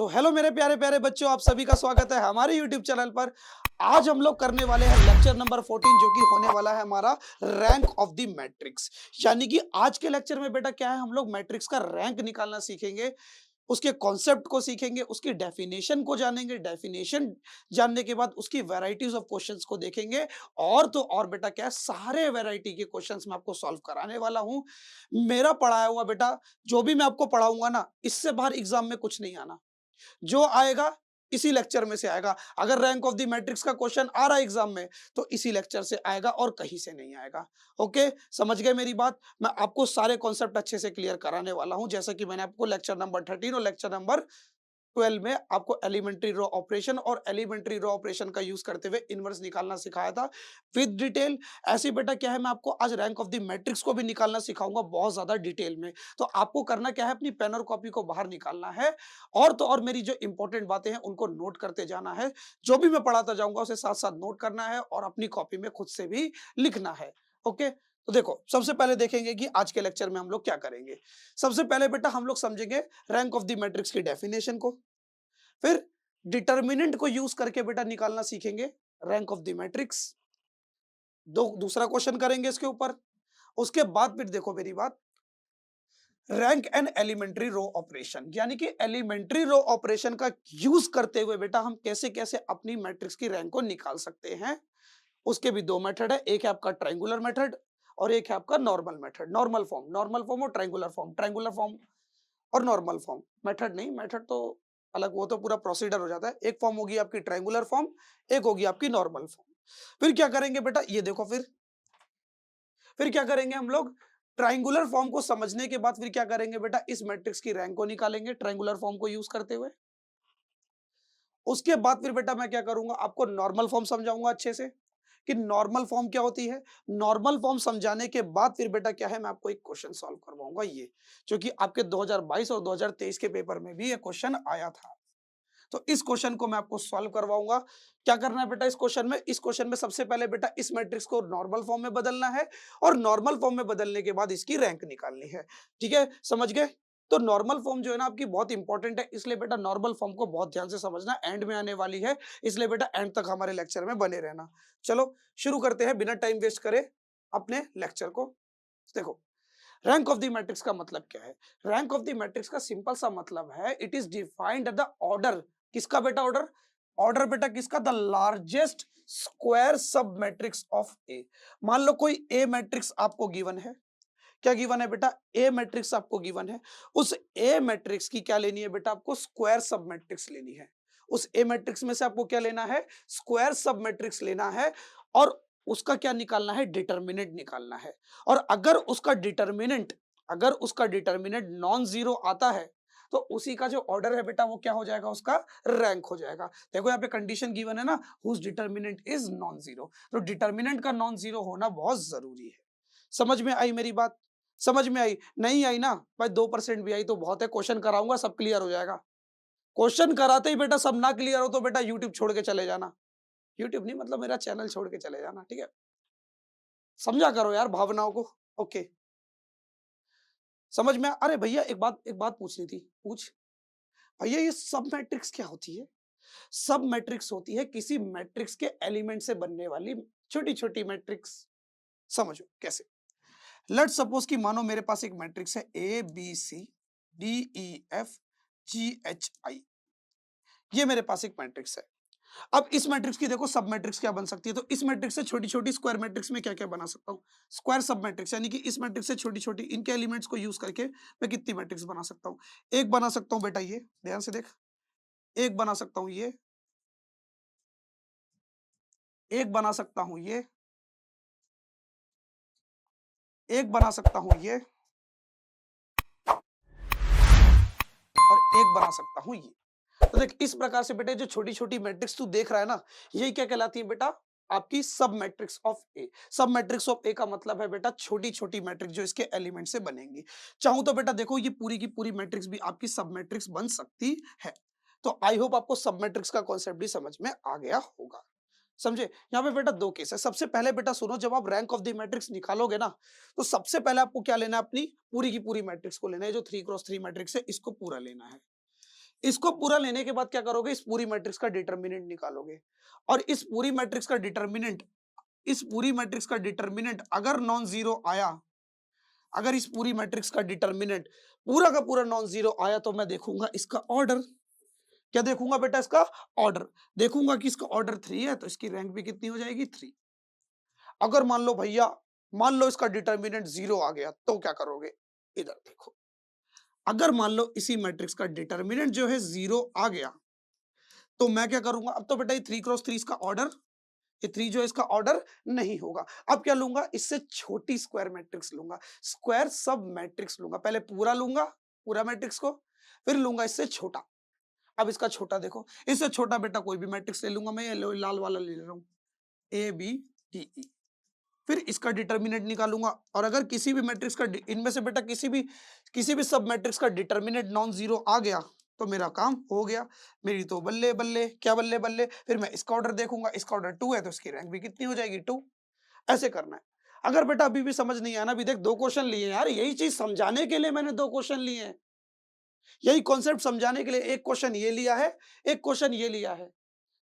So hello मेरे प्यारे प्यारे बच्चों, आप सभी का स्वागत है हमारे यूट्यूब चैनल पर। आज हम लोग करने वाले हैं लेक्चर नंबर 14, जो कि होने वाला है हमारा रैंक ऑफ द मैट्रिक्स। यानी कि आज के लेक्चर में बेटा क्या है, हम लोग मैट्रिक्स का रैंक निकालना सीखेंगे, उसके कॉन्सेप्ट को सीखेंगे, उसकी डेफिनेशन को जानेंगे, डेफिनेशन जानने के बाद उसकी वैरायटीज ऑफ क्वेश्चंस को देखेंगे। और तो और बेटा क्या है, सारे वैरायटी के क्वेश्चंस मैं आपको सॉल्व कराने वाला हूं। मेरा पढ़ाया हुआ बेटा, जो भी मैं आपको पढ़ाऊंगा ना, इससे बाहर एग्जाम में कुछ नहीं आना। जो आएगा इसी लेक्चर में से आएगा। अगर रैंक ऑफ द मैट्रिक्स का क्वेश्चन आ रहा है एग्जाम में, तो इसी लेक्चर से आएगा और कहीं से नहीं आएगा। ओके, समझ गए मेरी बात। मैं आपको सारे कॉन्सेप्ट अच्छे से क्लियर कराने वाला हूं, जैसा कि मैंने आपको लेक्चर नंबर 13 और लेक्चर नंबर 12 में आपको एलिमेंट्री रो ऑपरेशन और एलिमेंट्री रो ऑपरेशन का यूज करते हुए इनवर्स निकालना सिखाया था विद डिटेल। ऐसे बेटा क्या है, मैं आपको आज रैंक ऑफ द मैट्रिक्स को भी निकालना सिखाऊंगा बहुत ज्यादा डिटेल में। तो आपको करना क्या है, अपनी पेन और कॉपी को बाहर निकालना है, और तो और मेरी जो इंपॉर्टेंट बातें हैं उनको नोट करते जाना है। जो भी मैं पढ़ाता जाऊंगा उसे साथ साथ नोट करना है और अपनी कॉपी में खुद से भी लिखना है। ओके, तो देखो सबसे पहले देखेंगे कि आज के लेक्चर में हम लोग क्या करेंगे। सबसे पहले बेटा हम लोग समझेंगे रैंक ऑफ द मैट्रिक्स की डेफिनेशन को। फिर डिटर्मिनेंट को यूज करके बेटा निकालना सीखेंगे रैंक ऑफ द मैट्रिक्स। दूसरा क्वेश्चन करेंगे इसके ऊपर। उसके बाद फिर देखो मेरी बात, rank and elementary row operation, यानी कि एलिमेंट्री रो ऑपरेशन का यूज करते हुए बेटा हम कैसे कैसे अपनी मैट्रिक्स की रैंक को निकाल सकते हैं। उसके भी दो मेथड है, एक है आपका ट्रायंगुलर मेथड और एक है आपका नॉर्मल मेथड। नॉर्मल फॉर्म और ट्रायंगुलर फॉर्म और नॉर्मल फॉर्म। मेथड नहीं, मेथड तो अलग, वो तो पूरा प्रोसीजर हो जाता है। एक फॉर्म होगी आपकी ट्रायंगुलर फॉर्म, एक होगी आपकी नॉर्मल फॉर्म। फिर क्या करेंगे बेटा, ये देखो फिर क्या करेंगे हम लोग, ट्रायंगुलर फॉर्म को समझने के बाद फिर क्या करेंगे बेटा, इस मैट्रिक्स की रैंक को निकालेंगे ट्रायंगुलर फॉर्म को यूज करते हुए। उसके बाद फिर बेटा मैं क्या करूंगा, आपको नॉर्मल फॉर्म समझाऊंगा अच्छे से कि नॉर्मल फॉर्म क्या होती है। नॉर्मल फॉर्म समझाने के बाद फिर बेटा क्या है, मैं आपको एक क्वेश्चन सॉल्व करवाऊंगा, ये जो कि आपके 2022 और 2023 के पेपर में भी ये क्वेश्चन आया था। तो इस क्वेश्चन को मैं आपको सॉल्व करवाऊंगा। क्या करना है बेटा इस क्वेश्चन में सबसे पहले बेटा इस मैट्रिक्स को नॉर्मल फॉर्म में बदलना है, और नॉर्मल फॉर्म में बदलने के बाद इसकी रैंक निकालनी है। ठीक है, समझ गए। तो नॉर्मल फॉर्म जो है ना आपकी बहुत इंपॉर्टेंट है, इसलिए बेटा नॉर्मल फॉर्म को बहुत ध्यान से समझना, एंड में आने वाली है, इसलिए बेटा एंड तक हमारे लेक्चर में बने रहना। चलो शुरू करते हैं बिना टाइम वेस्ट करे अपने लेक्चर को। देखो, रैंक ऑफ द मैट्रिक्स का मतलब क्या है। रैंक ऑफ द मैट्रिक्स का सिंपल सा मतलब है, it is defined the order. किसका बेटा ऑर्डर, ऑर्डर बेटा किसका, द लार्जेस्ट स्क्वायर सब मैट्रिक्स ऑफ ए। मान लो कोई ए मैट्रिक्स आपको गिवन है। क्या गिवन है बेटा, ए मैट्रिक्स आपको गिवन है। उस ए मैट्रिक्स की क्या लेनी है बेटा, आपको स्क्वायर सब मैट्रिक्स लेनी है। उस ए मैट्रिक्स में से आपको क्या लेना है, स्क्वायर सब मैट्रिक्स लेना है, और उसका क्या निकालना है, डिटर्मिनेंट निकालना है। और अगर उसका डिटर्मिनेंट नॉन जीरो आता है, तो उसी का जो ऑर्डर है बेटा वो क्या हो जाएगा, उसका रैंक हो जाएगा। देखो यहाँ पे कंडीशन गिवन है ना, whose determinant is non zero. तो डिटर्मिनेंट का नॉन जीरो होना बहुत जरूरी है। समझ में आई मेरी बात, समझ में आई। नहीं आई ना भाई, 2% भी आई तो बहुत है। क्वेश्चन कराऊंगा सब क्लियर हो जाएगा। क्वेश्चन कराते ही बेटा सब ना क्लियर हो तो बेटा यूट्यूब छोड़ के चले जाना। यूट्यूब नहीं मतलब मेरा चैनल छोड़ के चले जाना, ठीक है। समझा करो यार भावनाओं को। ओके, समझ में अरे भैया एक बात पूछनी थी, पूछ। भैया ये सब मैट्रिक्स क्या होती है। सब मैट्रिक्स होती है किसी मैट्रिक्स के एलिमेंट से बनने वाली छोटी छोटी मैट्रिक्स। समझो कैसे। लेट सपोज कि मानो मेरे पास एक मैट्रिक्स है A B C D E F G H I. ये मेरे पास एक मैट्रिक्स है। अब इस मैट्रिक्स की देखो सब मैट्रिक्स क्या बन सकती है, तो इस मैट्रिक्स से छोटी छोटी स्क्वायर मैट्रिक्स में क्या क्या बना सकता हूँ, स्क्वायर सब मैट्रिक्स। यानी कि इस मैट्रिक्स से छोटी छोटी इनके एलिमेंट्स को यूज करके मैं कितनी मैट्रिक्स बना सकता हूँ। एक बना सकता हूँ बेटा, ये ध्यान से देख, एक बना सकता हूँ ये, एक बना सकता हूँ ये, एक बना सकता हूँ ये, और एक बना सकता हूँ ये। तो देख इस प्रकार से बेटा जो छोटी छोटी मैट्रिक्स तू देख रहा है ना, यही क्या कहलाती है बेटा, आपकी सब मैट्रिक्स ऑफ ए। सब मैट्रिक्स ऑफ ए का मतलब है बेटा छोटी छोटी मैट्रिक्स जो इसके एलिमेंट से बनेंगी। चाहूं तो बेटा देखो ये पूरी की पूरी मैट्रिक्स भी आपकी सब मैट्रिक्स बन सकती है। तो आई होप आपको सब मैट्रिक्स का कॉन्सेप्ट भी समझ में आ गया होगा। समझे। यहाँ पे बेटा दो केस है। सबसे पहले बेटा सुनो, जब आप रैंक ऑफ द मैट्रिक्स निकालोगे ना, तो सबसे पहले आपको क्या लेना है, अपनी पूरी की पूरी मैट्रिक्स को लेना है। जो 3x3 मैट्रिक्स है इसको पूरा लेना है। इसको पूरा लेने के बाद क्या करोगे, इस पूरी मैट्रिक्स का डिटरमिनेंट निकालोगे और इस पूरी मैट्रिक्स का डिटरमिनेंट, इस पूरी मैट्रिक्स का डिटरमिनेंट अगर नॉन जीरो आया, अगर इस पूरी मैट्रिक्स का डिटरमिनेंट पूरा का पूरा नॉन जीरो आया तो मैं देखूंगा इसका ऑर्डर। क्या देखूंगा बेटा, इसका ऑर्डर देखूंगा कि इसका ऑर्डर 3 है तो इसकी रैंक भी कितनी हो जाएगी, 3। अगर मान लो भैया, मान लो इसका डिटरमिनेंट 0 आ गया तो क्या करोगे, इधर देखो। अगर मान लो इसी मैट्रिक्स का डिटरमिनेंट जो है 0 आ गया तो मैं क्या करूंगा, अब तो बेटा ये 3 क्रॉस 3 इसका ऑर्डर, ये 3 जो है इसका ऑर्डर नहीं होगा। अब क्या लूंगा, इससे छोटी स्क्वायर मैट्रिक्स लूंगा, स्क्वायर सब मैट्रिक्स लूंगा। पहले पूरा लूंगा, पूरा मैट्रिक्स को, फिर लूंगा इससे छोटा। अब इसका छोटा देखो, इससे छोटा बेटा कोई भी मैट्रिक्स ले लूंगा मैं, ये लाल वाला ले रहा हूं, ए बी डी ई। फिर इसका डिटरमिनेंट निकालूंगा और अगर किसी भी मैट्रिक्स का इनमें से बेटा किसी भी सब मैट्रिक्स का डिटरमिनेंट नॉन जीरो आ गया तो मेरा काम हो गया, मेरी तो बल्ले बल्ले, क्या बल्ले बल्ले। फिर मैं इसका ऑर्डर देखूंगा, इसका ऑर्डर 2 है तो इसकी रैंक भी कितनी हो जाएगी, 2। ऐसे करना है। अगर बेटा अभी भी समझ नहीं आया ना, अभी देख 2 क्वेश्चन लिए यार, यही चीज समझाने के लिए मैंने 2 क्वेश्चन लिए हैं, यही कॉन्सेप्ट समझाने के लिए एक क्वेश्चन ये लिया है, एक क्वेश्चन ये लिया है।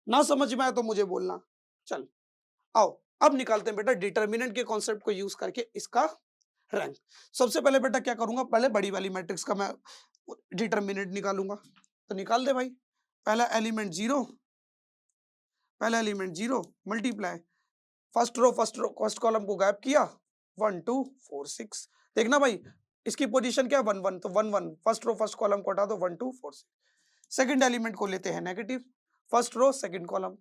ना समझ में आया तो मुझे बोलना। चल आओ अब निकालते हैं बेटा डिटरमिनेंट के कॉन्सेप्ट को यूज करके इसका रैंक। सबसे पहले बेटा क्या करूंगा, पहले बड़ी वाली मैट्रिक्स का मैं डिटरमिनेंट निकालूंगा। तो निकाल दे भाई, पहला एलिमेंट 0, पहला element 0 multiply first row first column को गायब किया, 1 2 4 6। देखना भाई इसकी पोजीशन क्या है, 1 1, तो 1 1 फर्स्ट रो फर्स्ट कॉलम को हटा दो, 1 2 4 6। सेकंड एलिमेंट को लेते हैं negative, first row second column,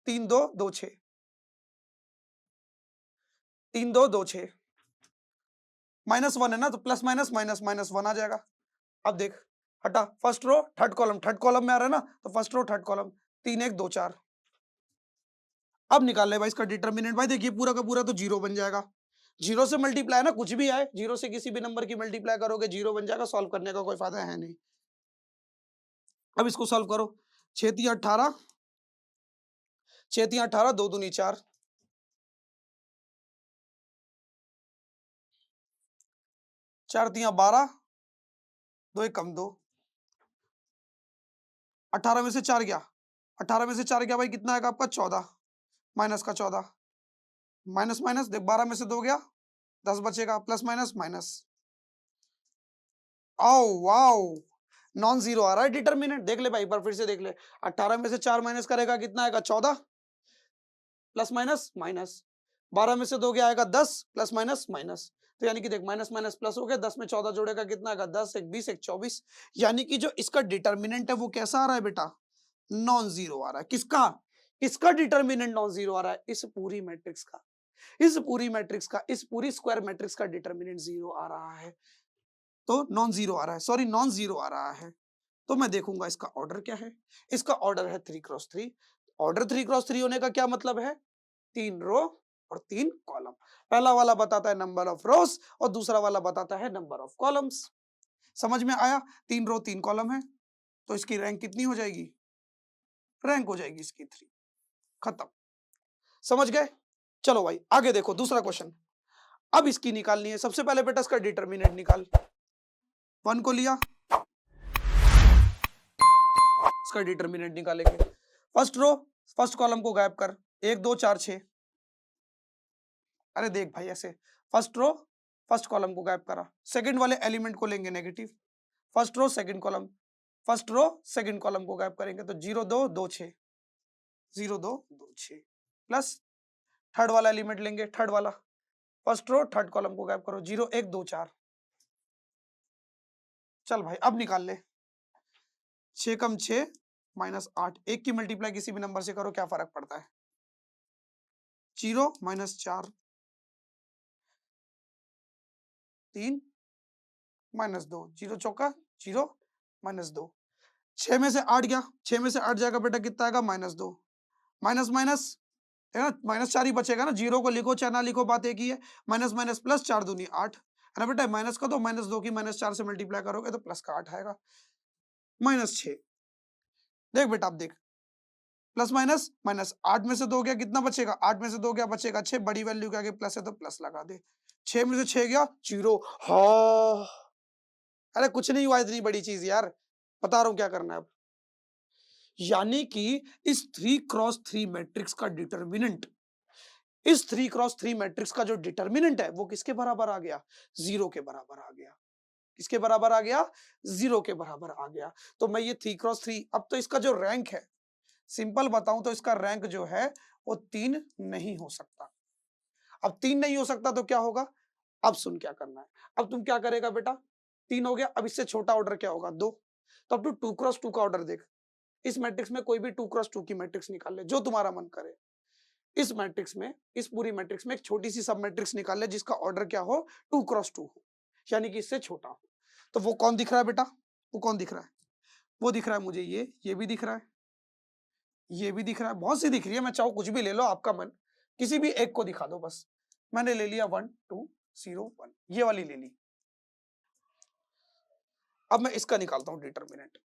3 2 2 6, 3 2 2 6, -1 है ना तो प्लस माइनस माइनस माइनस 1 आ जाएगा। अब देख हटा, फर्स्ट रो थर्ड कॉलम में आ रहा है ना, तो फर्स्ट रो थर्ड कॉलम, 3 1 2 4। अब निकाल ले भाई इसका डिटरमिनेंट। भाई देखिए पूरा का पूरा तो 0 बन जाएगा, 0 से मल्टीप्लाई ना, कुछ भी आए 0 से किसी भी नंबर की मल्टीप्लाई करोगे 0 बन जाएगा, सॉल्व करने का कोई फायदा है नहीं। अब इसको सॉल्व करो, 6 3 18, 6 3 18, 2 दूनी 4, 4 3 12, 2 1 कम 2, 18 में से 4 गया, 18 में से 4 गया भाई कितना आएगा आपका, 14, माइनस का 14, माइनस माइनस देख 12 में से 2 गया, 10 बचेगा, प्लस माइनस माइनस। आओ वाओ, नॉन जीरो आ रहा है डिटरमिनेंट। देख ले भाई एक बार फिर से देख ले, 18 में से 4 माइनस करेगा कितना आएगा, 14, प्लस माइनस माइनस, 12 में से 2 क्या आएगा, 10, प्लस माइनस माइनस। तो यानी कि देख माइनस माइनस प्लस हो गया, 10 में 14 जोड़ेगा कितना आएगा, 10 1 20 1 24। यानी कि जो इसका डिटरमिनेंट है वो कैसा आ रहा है बेटा, नॉन जीरो आ रहा है। किसका, इसका डिटरमिनेंट नॉन जीरो आ रहा है, इस पूरी मैट्रिक्स का, इस पूरी मैट्रिक्स का, इस पूरी स्क्वायर मैट्रिक्स का डिटरमिनेंट 0 आ रहा है। तो नॉन जीरो आ रहा है, सॉरी नॉन जीरो आ रहा है। तो मैं देखूंगा इसका ऑर्डर क्या है, इसका ऑर्डर है 3 क्रॉस 3। ऑर्डर 3 क्रॉस 3 होने का क्या मतलब है, 3 रो और 3 कॉलम। पहला वाला बताता है नंबर ऑफ रोज और दूसरा वाला बताता है नंबर ऑफ कॉलम्स। समझ में आया, 3 रो 3 कॉलम है तो इसकी रैंक कितनी हो जाएगी, रैंक हो जाएगी इसकी 3। खत्म, समझ गए। चलो भाई आगे देखो दूसरा क्वेश्चन। अब इसकी निकालनी है, सबसे पहले बेटा इसका डिटरमिनेंट निकाल। 1 को लिया, इसका डिटरमिनेंट निकालेंगे। फर्स्ट रो फर्स्ट कॉलम को गायब कर, 1 2 4 6। अरे देख भाई ऐसे, फर्स्ट रो फर्स्ट कॉलम को गायब करा, सेकंड वाले एलिमेंट को लेंगे negative, first row second column, first row second column को गायब करेंगे तो 0 2 2 6, 0 2 2 6, प्लस थर्ड वाला एलिमेंट लेंगे, थर्ड वाला, फर्स्ट रो थर्ड कॉलम को गायब करो, 0 1 2 4। चल भाई अब निकाल ले, 6 कम 6 माइनस 8, 1 की मल्टीप्लाई किसी भी नंबर से करो क्या फर्क पड़ता है, 0 माइनस 4, 3 माइनस 2, 0 चौका 0 माइनस 2, 6 में से 8 गया, 6 में से 8 जाएगा बेटा कितना आएगा, माइनस 2, माइनस माइनस है ना, माइनस 4 ही बचेगा ना, 0 को लिखो चाहे ना लिखो बात एक ही है, माइनस माइनस प्लस 4 दूनी 8 है ना बेटा, माइनस का तो माइनस 2 की माइनस 4 से मल्टीप्लाई करोगे तो प्लस का 8 आएगा, माइनस 6। देख बेटा अब देख, प्लस माइनस माइनस, 8 में से 2 गया कितना बचेगा, 8 में से 2 क्या बचेगा 6, बड़ी वैल्यू के आगे प्लस है तो प्लस लगा दे, 6 में से 6 गया 0। हाँ अरे कुछ नहीं हुआ, इतनी बड़ी चीज यार, बता रहा हूँ क्या करना है अब। यानी कि इस 3x3 मैट्रिक्स का डिटर्मिनेंट, इस 3x3 मैट्रिक्स का जो डिटर्मिनेंट है वो किसके बराबर आ गया? 0 के बराबर आ गया। किसके बराबर आ गया? 0 के बराबर आ गया। तो मैं ये 3x3, अब तो इसका जो रैंक है, सिंपल बताऊं तो इसका रैंक जो है वो 3 नहीं हो सकता। अब 3 नहीं हो सकता तो क्या होगा? अब सुन क्या करना है। अब तुम क्या करेगा बेटा? 3 हो गया, अब इससे छोटा ऑर्डर क्या होगा? 2। तो अब तू 2x2 का ऑर्डर देख। इस मैट्रिक्स में कोई भी 2x2 की मैट्रिक्स निकाल ले, जो तुम्हारा मन करे। इस मैट्रिक्स में, इस पूरी मैट्रिक्स में एक छोटी सी सब मैट्रिक्स निकाल ले जिसका ऑर्डर क्या हो? 2x2 हो, यानी कि इससे छोटा हो। तो वो कौन दिख रहा है बेटा? वो कौन दिख रहा है? वो दिख रहा है मुझे ये भी दिख रहा है, ये भी दिख रहा है, बहुत सी दिख रही है। मैं चाहूँ कुछ भी ले लो, आपका मन, किसी भी एक को दिखा दो बस। मैंने ले लिया 1 2 0 1, ये वाली ले ली। अब मैं इसका निकालता हूं डिटर्मिनेंट।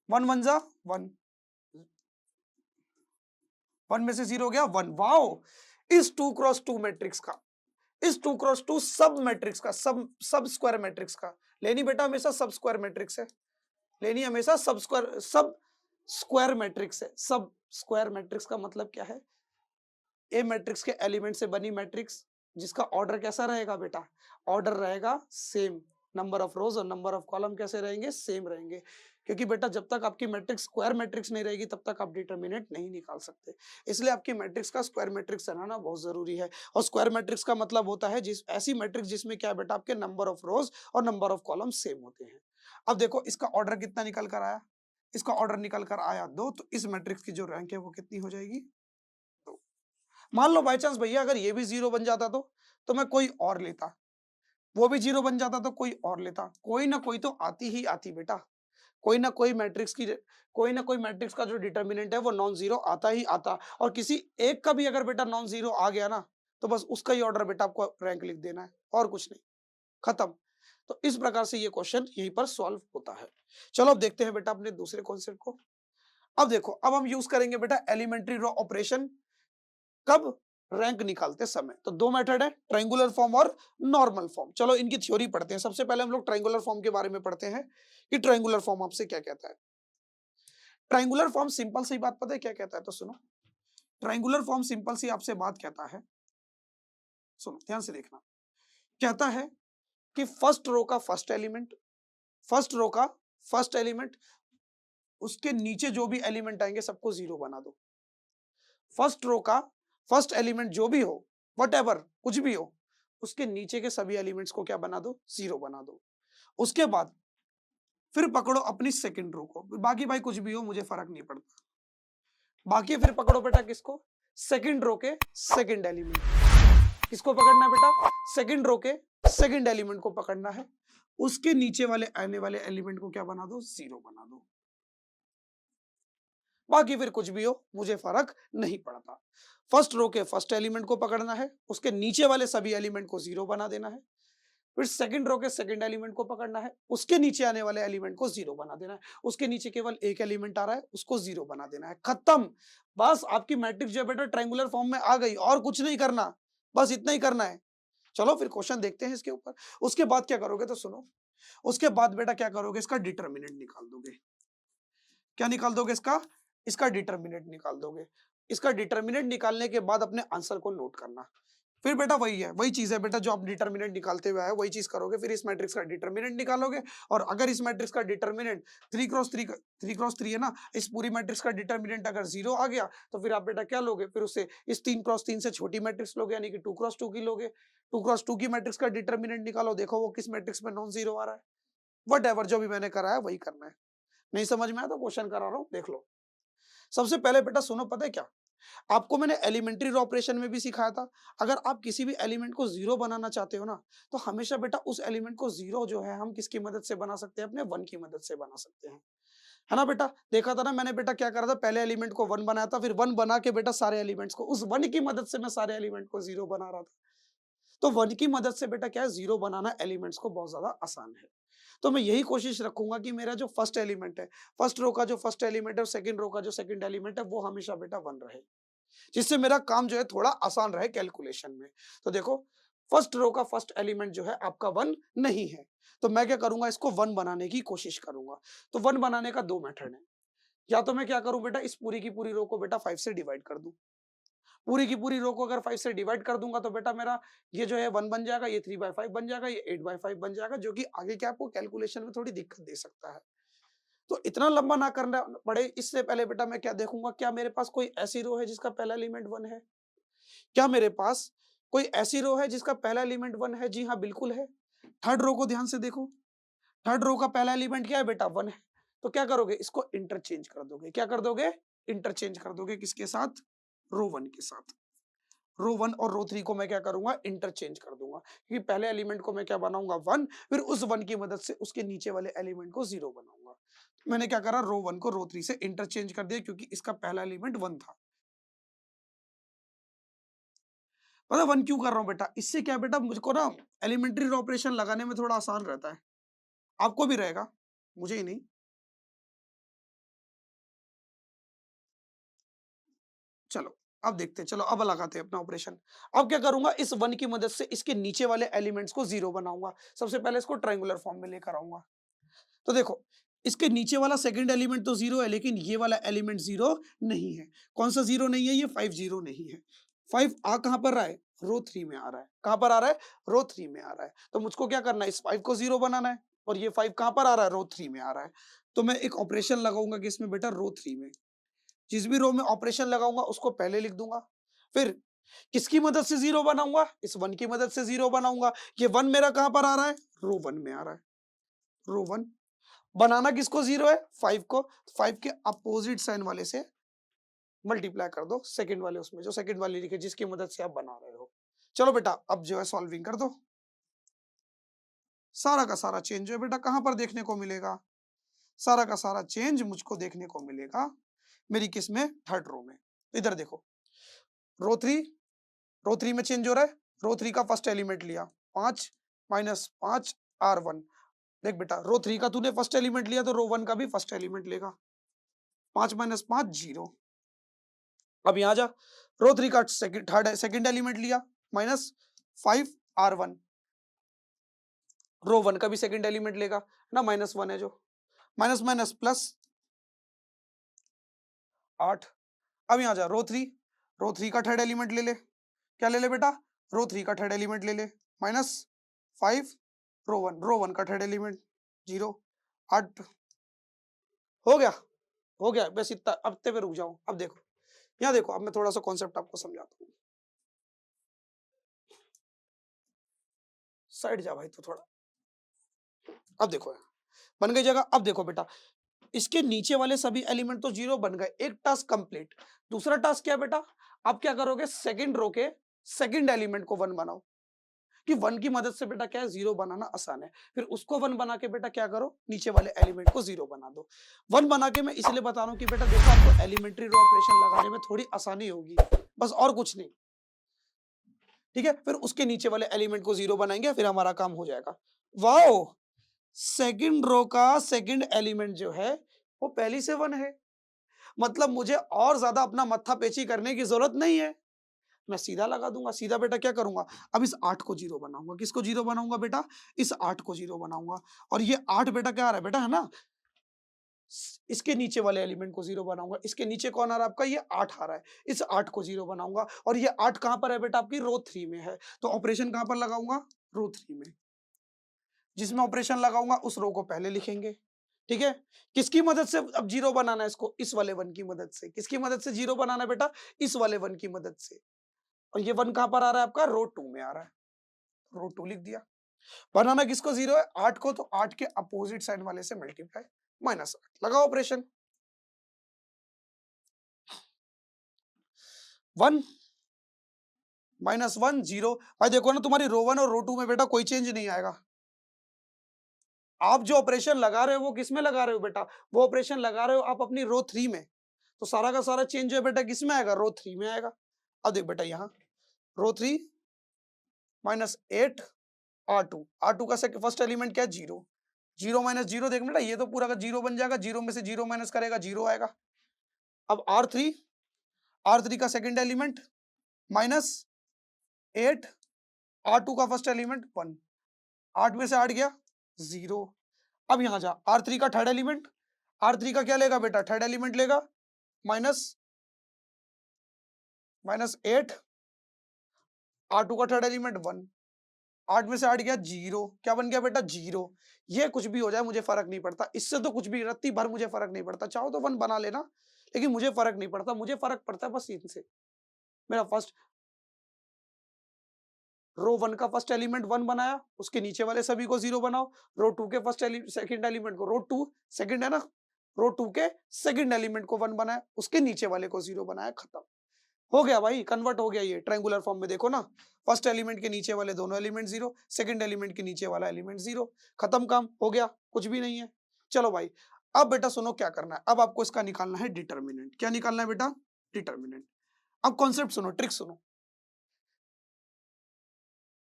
1 1 जा 1, 1 में से 0 गया 1। वाओ, इस 2x2 मैट्रिक्स का, इस 2x2 सब मैट्रिक्स का, सब स्क्वायर मैट्रिक्स का, लेनी बेटा हमेशा सब स्क्वायर मैट्रिक्स है, लेनी हमेशा सब स्क्वायर मैट्रिक्स है। सब स्क्वायर मैट्रिक्स का मतलब क्या है? ए मैट्रिक्स के एलिमेंट से बनी मैट्रिक्स जिसका ऑर्डर कैसा रहेगा बेटा? ऑर्डर रहेगा सेम। नंबर ऑफ रोज और नंबर ऑफ कॉलम कैसे रहेंगे? सेम रहेंगे। क्योंकि बेटा जब तक आपकी मैट्रिक्स स्क्वायर मैट्रिक्स नहीं रहेगी तब तक आप डिटर्मिनेंट नहीं निकाल सकते। इसलिए आपकी मैट्रिक्स का स्क्वायर मैट्रिक्स बनाना बहुत जरूरी है। और स्क्वायर मैट्रिक्स का मतलब होता है जिस ऐसी मैट्रिक्स जिसमें क्या है बेटा, आपके नंबर ऑफ रोज और नंबर ऑफ कॉलम सेम होते हैं। अब देखो इसका ऑर्डर कितना निकल कर आया? इसका ऑर्डर निकल कर आया 2, तो इस मैट्रिक्स की जो रैंक है वो कितनी हो जाएगी? 2। मान लो बाय चांस भैया अगर ये भी 0 बन जाता तो मैं कोई और लेता, वो भी 0 बन जाता तो कोई और लेता। कोई ना कोई तो आती ही आती बेटा। कोई ना कोई मैट्रिक्स की, कोई ना कोई मैट्रिक्स का जो डिटर्मिनेंट है वो नॉन जीरो आता ही आता। और किसी एक का भी अगर बेटा नॉन जीरो आ गया ना, तो बस उसका ही ऑर्डर बेटा आपको रैंक लिख देना है, और कुछ नहीं, खत्म। तो इस प्रकार से ये क्वेश्चन यहीं पर सॉल्व होता है। चलो अब देखते हैं बेटा अपने दूसरे कॉन्सेप्ट को। अब देखो, अब हम यूज करेंगे बेटा एलिमेंट्री रो ऑपरेशन। कब? रैंक निकालते समय। तो दो मेथड है, ट्रायंगुलर फॉर्म और नॉर्मल फॉर्म। चलो इनकी थ्योरी पढ़ते हैं। सबसे पहले हम लोग ट्रायंगुलर फॉर्म के बारे में पढ़ते हैं कि ट्रायंगुलर फॉर्म आपसे क्या कहता है। ट्रायंगुलर फॉर्म सिंपल सी बात पता है क्या कहता है? तो सुनो, ट्रायंगुलर फॉर्म सिंपल सी आपसे बात कहता है, सुनो ध्यान से देखना। कहता है कि फर्स्ट रो का फर्स्ट एलिमेंट, फर्स्ट रो का फर्स्ट एलिमेंट, उसके नीचे जो भी एलिमेंट आएंगे सबको जीरो बना दो। फर्स्ट रो का फर्स्ट एलिमेंट जो भी हो, वट कुछ भी हो, उसके नीचे के सभी एलिमेंट्स को क्या बना दो? जीरो बना दो। उसके बाद फिर पकड़ो अपनी सेकंड रो को, बाकी भाई कुछ भी हो मुझे फर्क नहीं पड़ता। बाकी फिर पकड़ो बेटा किसको? सेकंड रो के सेकंड एलिमेंट। किसको पकड़ना है बेटा? सेकंड रो के सेकंड एलिमेंट को पकड़ना है। उसके नीचे वाले आने वाले एलिमेंट को क्या बना दो? जीरो बना दो। बाकी फिर कुछ भी हो मुझे फर्क नहीं पड़ता। फर्स्ट रो के फर्स्ट एलिमेंट को पकड़ना है, उसके नीचे वाले सभी एलिमेंट को जीरो बना देना है। फिर सेकंड रो के सेकंड एलिमेंट को पकड़ना है, उसके नीचे आने वाले एलिमेंट को जीरो बना देना है। उसके नीचे केवल एक एलिमेंट आ रहा है, उसको जीरो बना देना है। खत्म। बस आपकी मैट्रिक्स जो बेटा ट्रायंगुलर फॉर्म में आ गई, और कुछ नहीं करना, बस इतना ही करना है। चलो फिर क्वेश्चन देखते हैं इसके ऊपर। उसके बाद क्या करोगे तो सुनो, उसके बाद बेटा क्या करोगे? इसका डिटर्मिनेंट निकाल दोगे। क्या निकाल दोगे? इसका डिटर्मिनेंट निकाल दोगे। इसका डिटर्मिनेंट निकालने के बाद अपने आंसर को नोट करना। फिर बेटा वही है, वही चीज है बेटा जो आप डिटर्मिनेंट निकालते हुए आए, वही चीज करोगे। फिर इस मैट्रिक्स का डिटर्मिनेंट निकालोगे, और अगर इस मैट्रिक्स का डिटर्मिनेंट 3x3 है ना, इस पूरी मैट्रिक्स का डिटर्मिनेंट अगर 0 आ गया तो फिर आप बेटा क्या लोगे? फिर उससे इस 3x3 से छोटी मैट्रिक्स लोगे, यानी कि 2x2 की लोगे। 2x2 की मैट्रिक्स का डिटर्मिनेंट निकालो, देखो वो किस मैट्रिक्स में नॉन जीरो आ रहा है। वट जो भी मैंने कराया वही करना है। नहीं समझ में आया तो क्वेश्चन करा रहा हूं, देख लो। सबसे पहले बेटा सुनो, पता है क्या आपको मैंने एलिमेंट्री ऑपरेशन में भी सिखाया था? अगर आप किसी भी एलिमेंट को जीरो बनाना चाहते हो ना, तो हमेशा बेटा उस एलिमेंट को जीरो जो है हम किसकी मदद से बना सकते हैं? अपने वन की मदद से बना सकते हैं, है ना बेटा? देखा था ना मैंने बेटा क्या करा था, पहले एलिमेंट को वन बनाया था, फिर वन बना के बेटा सारे एलिमेंट्स को, उस वन की मदद से मैं सारे एलिमेंट को जीरो बना रहा था। तो वन की मदद से बेटा क्या है, जीरो बनाना एलिमेंट्स को बहुत ज्यादा आसान है। तो मैं यही कोशिश रखूंगा कि मेरा जो फर्स्ट एलिमेंट है, फर्स्ट रो का जो फर्स्ट एलिमेंट है, और सेकंड रो का जो सेकंड एलिमेंट है, वो हमेशा बेटा वन रहे, जिससे मेरा काम जो है थोड़ा आसान रहे कैलकुलेशन में। तो देखो, फर्स्ट रो का फर्स्ट एलिमेंट जो है आपका वन नहीं है, तो मैं क्या करूंगा? इसको वन बनाने की कोशिश करूंगा। तो वन बनाने का दो मेथड है। या तो मैं क्या करूं बेटा, इस पूरी की पूरी रो को बेटा 5 से डिवाइड कर दूं। पूरी की पूरी रो को अगर 5 से डिवाइड कर दूंगा तो बेटा मेरा ये जो है 1 बन जाएगा, ये 3/5 बन जाएगा, ये 8/5 बन जाएगा, जो कि आगे क्या आपको कैलकुलेशन में थोड़ी दिक्कत दे सकता है। तो इतना लंबा ना करना पड़े, इससे पहले बेटा मैं क्या देखूंगा, क्या मेरे पास कोई ऐसी रो है जिसका पहला एलिमेंट 1 है? क्या मेरे पास कोई ऐसी रो है जिसका पहला एलिमेंट 1 है? जी हाँ, बिल्कुल है। थर्ड रो को ध्यान से देखो। थर्ड रो का पहला एलिमेंट क्या है बेटा? 1 है। तो क्या करोगे, इसको इंटरचेंज कर दोगे। क्या कर दोगे? इंटरचेंज कर दोगे। किसके साथ? रो 1 के साथ। रो 1 और रो 3 को मैं क्या करूंगा? इंटरचेंज कर दूंगा, क्योंकि पहले एलिमेंट को मैं क्या बनाऊंगा? 1, फिर उस 1 की मदद से उसके नीचे वाले एलिमेंट को 0 बनाऊंगा। मैंने क्या करा? रो 1 को रो 3 से इंटरचेंज कर दिया, क्योंकि इसका पहला एलिमेंट 1 था। पता 1 क्यों कर रहा हूं बेटा? इससे क्या बेटा, मुझको ना एलिमेंट्री ऑपरेशन लगाने में थोड़ा आसान रहता है। आपको भी रहेगा, मुझे ही नहीं। चलो अब देखते हैं, चलो अब लगाते हैं अपना ऑपरेशन। अब क्या करूंगा, इस 1 की मदद से इसके नीचे वाले एलिमेंट्स को 0 बनाऊंगा। सबसे पहले इसको ट्रायंगुलर फॉर्म में लेकर आऊंगा। तो देखो, इसके नीचे वाला सेकंड एलिमेंट तो 0 है, लेकिन ये वाला एलिमेंट 0 नहीं है। कौन सा 0 नहीं है? ये 5 0 नहीं है। 5 आ कहां पर रहा है? रो 3 में आ रहा है। कहां पर आ रहा है? रो 3 में आ रहा है। तो मुझको क्या करना है? इस 5 को 0 बनाना है, और ये 5 कहां पर आ रहा है? रो 3 में आ रहा है। तो मैं एक ऑपरेशन लगाऊंगा कि इसमें बेटा रो 3 में जिस भी रो में ऑपरेशन लगाऊंगा उसको पहले लिख दूंगा। फिर किसकी मदद से 0 बनाऊंगा? इस 1 की मदद से 0 बनाऊंगा। ये 1 मेरा कहां पर आ रहा है? रो 1 में आ रहा है। रो 1 बनाना किसको 0 है? 5 को। 5 के अपोजिट साइन वाले से मल्टीप्लाई कर दो, सेकंड वाले उसमें जो सेकंड वाली लिखे जिसकी मदद से आप बना रहे हो। चलो बेटा अब जो है सॉल्विंग कर दो। सारा का सारा चेंज जो है बेटा कहां पर देखने को मिलेगा? सारा का सारा चेंज मुझको देखने को मिलेगा मेरी किस में? थर्ड रो में। इधर देखो, रो 3, रो 3 में चेंज हो रहा है। रो 3 का फर्स्ट एलिमेंट लिया 5 माइनस 5 R1। देख बेटा, रो 3 का तूने फर्स्ट एलिमेंट लिया तो रो 1 का भी फर्स्ट एलिमेंट लेगा। 5 माइनस 5 0। अब यहां जा, रो 3 का सेकंड एलिमेंट लिया माइनस 5 R1। रो 1 का भी सेकंड एलिमेंट लेगा ना, -1 है जो, माइनस माइनस प्लस 8। अब यहां जा, रो 3 का थर्ड एलिमेंट ले ले। क्या ले ले बेटा? रो 3 का थर्ड एलिमेंट ले ले, -5 रो 1 का थर्ड एलिमेंट 0 8। हो गया, हो गया बस इतना। अब पे रुक जाओ। अब देखो, यहाँ देखो, अब मैं थोड़ा सा कॉन्सेप्ट आपको समझाता हूँ। साइड जा भाई तो थोड़ा। अब देखो, बन गई जगह। अब देखो बेटा, इसके नीचे वाले सभी एलिमेंट तो 0 बन गए। एक टास्क कंप्लीट। दूसरा टास्क क्या बेटा? आप क्या करोगे? सेकंड रो के सेकंड एलिमेंट को 1 बनाओ, कि 1 की मदद से बेटा क्या है? 0 बनाना आसान है। फिर उसको 1 बना के बेटा क्या करो? नीचे वाले एलिमेंट को 0 बना दो। 1 बना के मैं इसलिए बता रहा हूं कि बेटा देखो, आपको एलिमेंट्री रो ऑपरेशन लगाने में थोड़ी आसानी होगी, बस और कुछ नहीं। ठीक है, फिर उसके नीचे वाले एलिमेंट को 0 बनाएंगे, फिर हमारा काम हो जाएगा। वाओ, सेकंड रो का सेकंड एलिमेंट जो है वो पहली से 1 है। मतलब मुझे और ज्यादा अपना मत्था पेची करने की जरूरत नहीं है, मैं सीधा लगा दूंगा। सीधा बेटा क्या करूंगा? अब इस 8 को 0 बनाऊंगा। किसको 0 बनाऊंगा बेटा? इस 8 को 0 बनाऊंगा। और ये 8 बेटा क्या आ रहा है बेटा, है ना? इसके नीचे वाले एलिमेंट को 0 बनाऊंगा। इसके नीचे कौन आ रहा है आपका? ये 8 आ रहा है। इस 8 को 0 बनाऊंगा, और ये 8 कहां पर है बेटा? आपकी रो 3 में है। तो ऑपरेशन कहां पर लगाऊंगा? रो 3 में। जिसमें ऑपरेशन लगाऊंगा उस रो को पहले लिखेंगे। ठीक है, किसकी मदद से अब 0 बनाना है इसको? इस वाले 1 की मदद से। किसकी मदद से 0 बनाना है बेटा? इस वाले 1 की मदद से। और ये 1 कहां पर आ रहा है आपका? रो 2 में आ रहा है। रो 2 लिख दिया। बनाना किसको 0 है? 8 को, तो 8 के अपोजिट साइन वाले से मल्टीप्लाई, -8 लगाओ ऑपरेशन। 1 -1 0। भाई देखो ना, तुम्हारी रो 1 और रो 2 में बेटा कोई चेंज नहीं आएगा। आप जो ऑपरेशन लगा रहे हो वो किस में लगा रहे हो बेटा? वो ऑपरेशन लगा रहे हो आप अपनी रो 3 में। तो सारा का सारा चेंज जो है बेटा किस में आएगा? रो 3 में आएगा। अब देख बेटा, यहाँ रो 3 -8 R2। R2 का फर्स्ट एलिमेंट क्या है? 0। 0 माइनस 0, देख बेटा ये तो पूरा का 0 बन जाएगा। 0 में से 0 माइनस करेगा, 0 आएगा। अब R3 का सेकंड एलिमेंट -8, R2 का फर्स्ट एलिमेंट 1। 8 में से 8 गया 0। अब यहां जा, R3 का थर्ड एलिमेंट R3 का क्या लेगा बेटा, थर्ड एलिमेंट लेगा, माइनस 8, R2 का थर्ड एलिमेंट 1, 8 में से 8 गया 0, क्या बन गया बेटा 0। ये कुछ भी हो जाए मुझे फर्क नहीं पड़ता, इससे तो कुछ भी रत्ती भर मुझे फर्क नहीं पड़ता, चाहो तो 1 बना लेना, लेकिन मुझे फर्क नहीं पड़ता, मुझे फर्क पड़ता है बस इनसे। मेरा फर्स्ट रो 1 का फर्स्ट एलिमेंट 1 बनाया, उसके नीचे वाले सभी को 0 बनाओ। रो 2 के सेकंड एलिमेंट को, रो 2 सेकंड है ना, रो 2 के सेकंड एलिमेंट को 1 बनाया, उसके नीचे वाले को 0 बनाया, खत्म हो गया भाई, कन्वर्ट हो गया ये ट्रायंगुलर फॉर्म में। देखो ना, फर्स्ट एलिमेंट के नीचे वाले दोनों एलिमेंट 0, सेकंड एलिमेंट के नीचे वाला एलिमेंट 0, खत्म, काम हो गया, कुछ भी नहीं है। चलो भाई, अब बेटा सुनो क्या करना है, अब आपको इसका निकालना है डिटर्मिनेंट। क्या निकालना है बेटा, डिटर्मिनेंट। अब कॉन्सेप्ट सुनो, ट्रिक सुनो,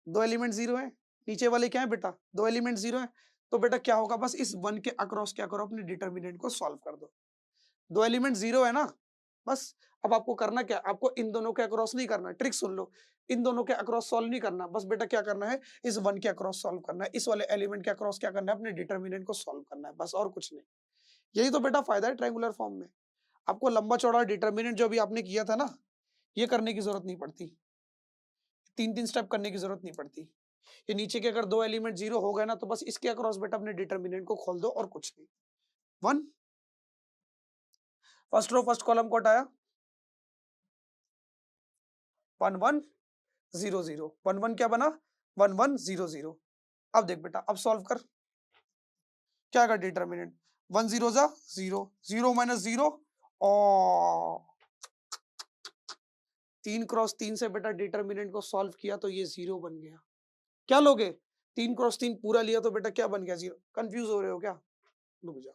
दो एलिमेंट 0 है, नीचे वाले क्या है बेटा, दो एलिमेंट 0 है, तो बेटा क्या होगा, बस इस 1 के अक्रॉस क्या करो, अपने डिटर्मिनेंट को सॉल्व कर दो। दो एलिमेंट 0 है ना, बस अब आपको करना क्या, आपको इन दोनों के अक्रॉस नहीं करना, ट्रिक सुन लो, इन दोनों के अक्रॉस सॉल्व नहीं करना, बस बेटा क्या करना है, इस 1 के अक्रॉस सॉल्व करना है, इस वाले एलिमेंट के अक्रॉस क्या करना है, अपने डिटर्मिनेंट को सॉल्व करना है, बस और कुछ नहीं। यही तो बेटा फायदा है ट्रायंगुलर फॉर्म में, आपको लंबा चौड़ा डिटर्मिनेंट जो अभी आपने किया था ना, ये करने की जरूरत नहीं पड़ती, 3-3 स्टेप करने की जरूरत नहीं पड़ती। ये नीचे के अगर दो एलिमेंट 0 हो गए ना, तो बस इसके अक्रॉस बेटा अपने डिटर्मिनेंट को खोल दो और कुछ नहीं। 1 फर्स्ट रो फर्स्ट कॉलम को हटाया, 1 1 0 0, 1 1 क्या बना, 1 1 0 0। अब देख बेटा, अब सॉल्व कर, क्या आएगा डिटर्मिनेंट, 1 0 जा 0, 0 माइनस 0, और 3 क्रॉस 3 से बेटा डिटर्मिनेंट को सॉल्व किया तो ये 0 बन गया। क्या लोगे, 3 क्रॉस 3 पूरा लिया तो बेटा क्या बन गया, 0। कंफ्यूज हो रहे हो क्या, रुक जाओ,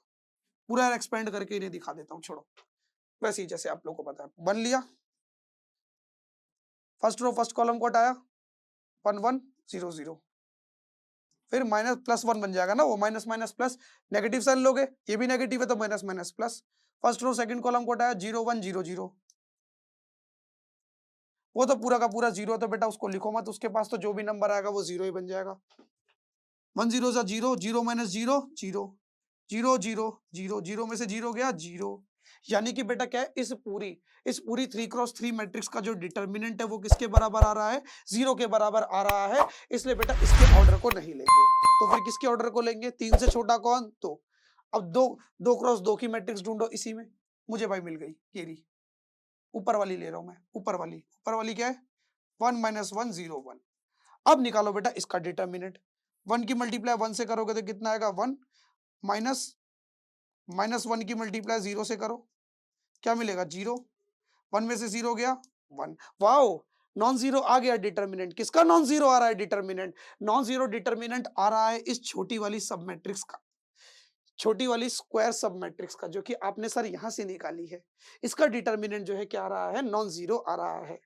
पूरा एक्सपेंड करके इन्हें दिखा देता हूँ, छोड़ो, वैसे ही जैसे आप लोग को पता है, बन लिया। फर्स्ट रो फर्स्ट कॉलम को हटाया, 1 1 0 0, फिर माइनस प्लस 1 बन जाएगा ना, वो minus minus plus, negative sign लोगे, ये भी नेगेटिव है तो minus minus plus. First row second column को हटाया, 0 1 0 0, वो तो पूरा का पूरा 0, तो बेटा उसको लिखो मत, उसके पास तो जो भी नंबर आएगा वो 0 ही बन जाएगा। 1 0 जा 0, 0 माइनस 0 0, 0 0 0, 0 में से 0 गया 0, यानी कि बेटा क्या है, इस पूरी 3 क्रॉस 3 मैट्रिक्स का जो डिटर्मिनेंट है वो किसके बराबर आ रहा है, 0 के बराबर आ रहा है, इसलिए बेटा इसके ऑर्डर को नहीं लेंगे, तो फिर किसके ऑर्डर को लेंगे, 3 से छोटा कौन, तो अब दो क्रॉस 2 की मैट्रिक्स ढूंढो इसी में, मुझे भाई मिल गई, ये रही, ऊपर वाली ले रहा हूं मैं, ऊपर वाली क्या है, 1 माइनस 1 0 1। अब निकालो बेटा इसका डिटर्मिनेंट, 1 की मल्टीप्लाई 1 से करोगे तो कितना आएगा, 1, माइनस 1 की मल्टीप्लाई 0 से करो, क्या मिलेगा, 0, 1 में से 0 गया 1, वाओ, नॉन जीरो आ गया डिटर्मिनेंट। किसका नॉन जीरो आ रहा है डिटर्मिनेंट, नॉन जीरो डिटर्मिनेंट आ रहा है इस छोटी वाली सब मैट्रिक्स का, छोटी वाली स्क्वायर सब मैट्रिक्स का, जो कि आपने सर यहां से निकाली है, इसका डिटर्मिनेंट जो है क्या आ रहा है, नॉन जीरो आ रहा है।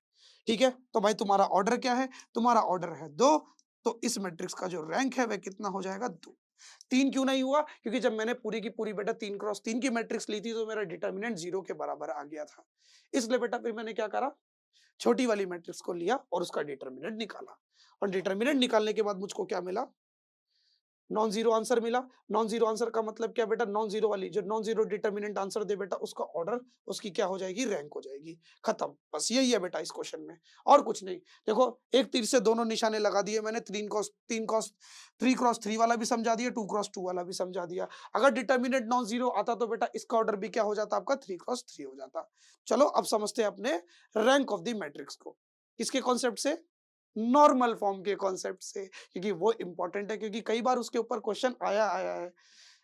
ठीक है, तो भाई तुम्हारा ऑर्डर क्या है, तुम्हारा ऑर्डर है 2, तो इस मैट्रिक्स का जो रैंक है वह कितना हो जाएगा, 2। 3 क्यों नहीं हुआ, क्योंकि जब मैंने पूरी की पूरी बेटा 3 क्रॉस 3 की मैट्रिक्स ली थी तो मेरा डिटर्मिनेंट 0 के बराबर आ गया था, इसलिए बेटा फिर मैंने क्या करा, छोटी वाली मैट्रिक्स को लिया और उसका डिटर्मिनेंट निकाला, और डिटर्मिनेंट निकालने के बाद मुझको क्या मिला, नॉन जीरो आंसर मिला। नॉन जीरो आंसर का मतलब क्या बेटा, नॉन जीरो वाली जो नॉन जीरो डिटर्मिनेंट आंसर दे बेटा, उसका ऑर्डर, उसकी क्या हो जाएगी, रैंक हो जाएगी, खत्म, बस यही है बेटा इस क्वेश्चन में, और कुछ नहीं। देखो एक तीर से दोनों निशाने लगा दिए मैंने, 3 क्रॉस 3 वाला भी समझा दिया, 2 क्रॉस 2 वाला भी समझा दिया। अगर डिटर्मिनेंट नॉन जीरो आता तो बेटा इसका ऑर्डर भी क्या हो जाता, आपका 3 क्रॉस 3 हो जाता। चलो अब समझते हैं अपने रैंक ऑफ द मैट्रिक्स को, किसके कॉन्सेप्ट से, नॉर्मल फॉर्म के कॉन्सेप्ट से, क्योंकि वो इंपॉर्टेंट है, क्योंकि कई बार उसके ऊपर क्वेश्चन आया है।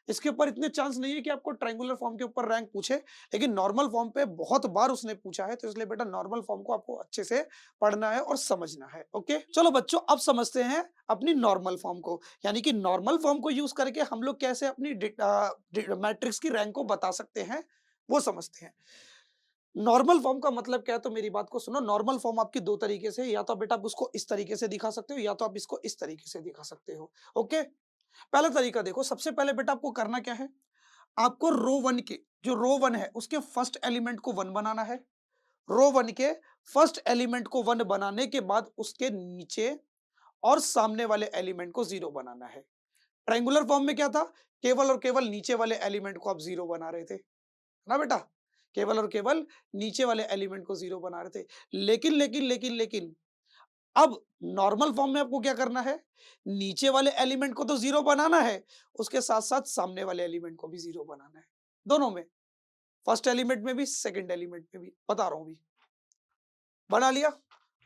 इसके ऊपर इतने चांस नहीं है कि आपको ट्रायंगुलर फॉर्म के ऊपर रैंक पूछे, लेकिन नॉर्मल फॉर्म पे बहुत बार उसने पूछा है, तो इसलिए बेटा नॉर्मल फॉर्म को आपको अच्छे से पढ़ना है और समझना है। ओके, चलो बच्चों अब समझते हैं अपनी नॉर्मल फॉर्म को, यानी कि नॉर्मल फॉर्म को यूज करके हम लोग कैसे अपनी मैट्रिक्स की रैंक को बता सकते हैं, वो समझते हैं। नॉर्मल फॉर्म का मतलब क्या है, तो मेरी बात को सुनो, नॉर्मल फॉर्म आपकी दो तरीके से, या तो बेटा आप उसको इस तरीके से दिखा सकते हो, या तो आप इसको इस तरीके से दिखा सकते हो। ओके, पहला तरीका देखो, सबसे पहले बेटा आपको करना क्या है, आपको रो 1 के, जो रो 1 है उसके फर्स्ट एलिमेंट को 1 बनाना है, रो 1 के फर्स्ट एलिमेंट को 1 बनाने के बाद उसके नीचे और सामने वाले एलिमेंट को 0 बनाना है। ट्रायंगुलर फॉर्म में क्या था, केवल और केवल नीचे वाले एलिमेंट को आप जीरो बना रहे थे ना बेटा, केवल और केवल नीचे वाले एलिमेंट को जीरो बना रहे थे। लेकिन अब नॉर्मल फॉर्म में आपको क्या करना है, नीचे वाले एलिमेंट को तो जीरो बनाना है, उसके साथ साथ सामने वाले एलिमेंट को भी जीरो बनाना है, दोनों में, फर्स्ट एलिमेंट में भी सेकंड एलिमेंट में भी, बता रहा हूं भी। बना लिया,